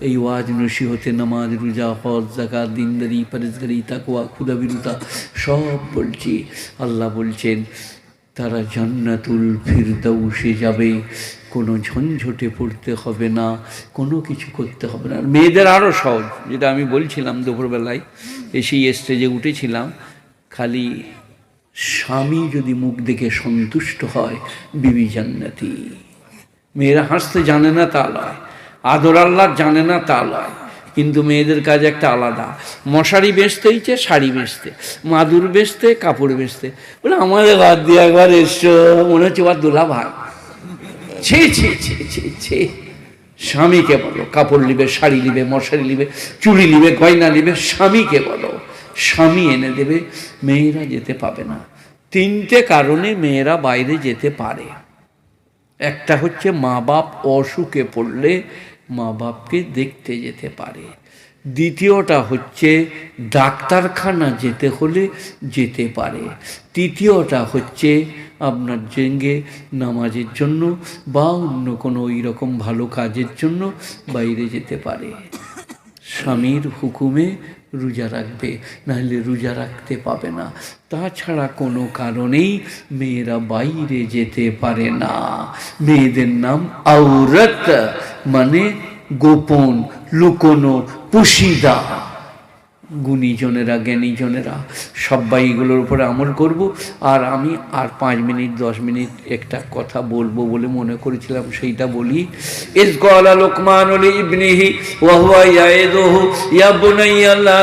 এই ওয়াজ নসিহতে, নামাজ, রোজা, হজ, যাকাত, দিনদারি, পরেজগারি, তাকওয়া, ক্ষুধাবিরতা সব বলছি। আল্লাহ বলছেন তারা জান্নাতুল ফিরদাউসে যাবে, কোনো ঝঞ্ঝটে পড়তে হবে না, কোনো কিছু করতে হবে না। মেয়েদের আরও সহজ, যেটা আমি বলছিলাম দুপুরবেলায় এসেই স্টেজে উঠেছিলাম, খালি স্বামী যদি মুখ দেখে সন্তুষ্ট হয়, বিবি জান্নাতি। মেয়েরা হাসতে জানে না তা লয়, আদর আল্লাহ জানে না তা লয়, কিন্তু মেয়েদের কাজ একটা আলাদা। মশারি বেচতে ইচ্ছে, শাড়ি বেচতে, মাদুর বেচতে, কাপড় বেচতে। বলে আমাদের বাদ দিয়ে একবার এসছো, মনে হচ্ছে ওর দুলা ভাই। ছি ছি ছি ছি ছি। স্বামীকে বলো কাপড় নিবে, শাড়ি নিবে, মশারি নিবে, চুড়ি নিবে, গয়না নিবে। স্বামীকে বলো, স্বামী এনে দেবে। মেয়েরা যেতে পাবে না। 3টে কারণে মেয়েরা বাইরে যেতে পারে। একটা হচ্ছে মা বাপ অসুখে পড়লে মা বাপকে দেখতে যেতে পারে। দ্বিতীয়টা হচ্ছে ডাক্তারখানা যেতে হলে যেতে পারে। তৃতীয়টা হচ্ছে আপনার জেঙ্গে নামাজের জন্য বা অন্য কোনো ওই রকম ভালো কাজের জন্য বাইরে যেতে পারে। স্বামীর হুকুমে রোজা রাখবে, নাহলে রোজা রাখতে পাবে না। তাছাড়া কোনো কারণেই মেয়েরা বাইরে যেতে পারে না। মেয়েদের নাম আওরাত, মানে গোপন, লুকোনো, পুশিদা। গুণীজনেরা জ্ঞানীজনেরা সবাই এগুলোর উপরে আমল করব। আর আমি আর 5 মিনিট 10 মিনিট একটা কথা বলবো বলে মনে করেছিলাম, সেইটা বলি। ইয ক্বালা লুকমানু লিইবনিহি ওয়া হুয়া ইয়াইদুহু ইয়া বুনাইয়া লা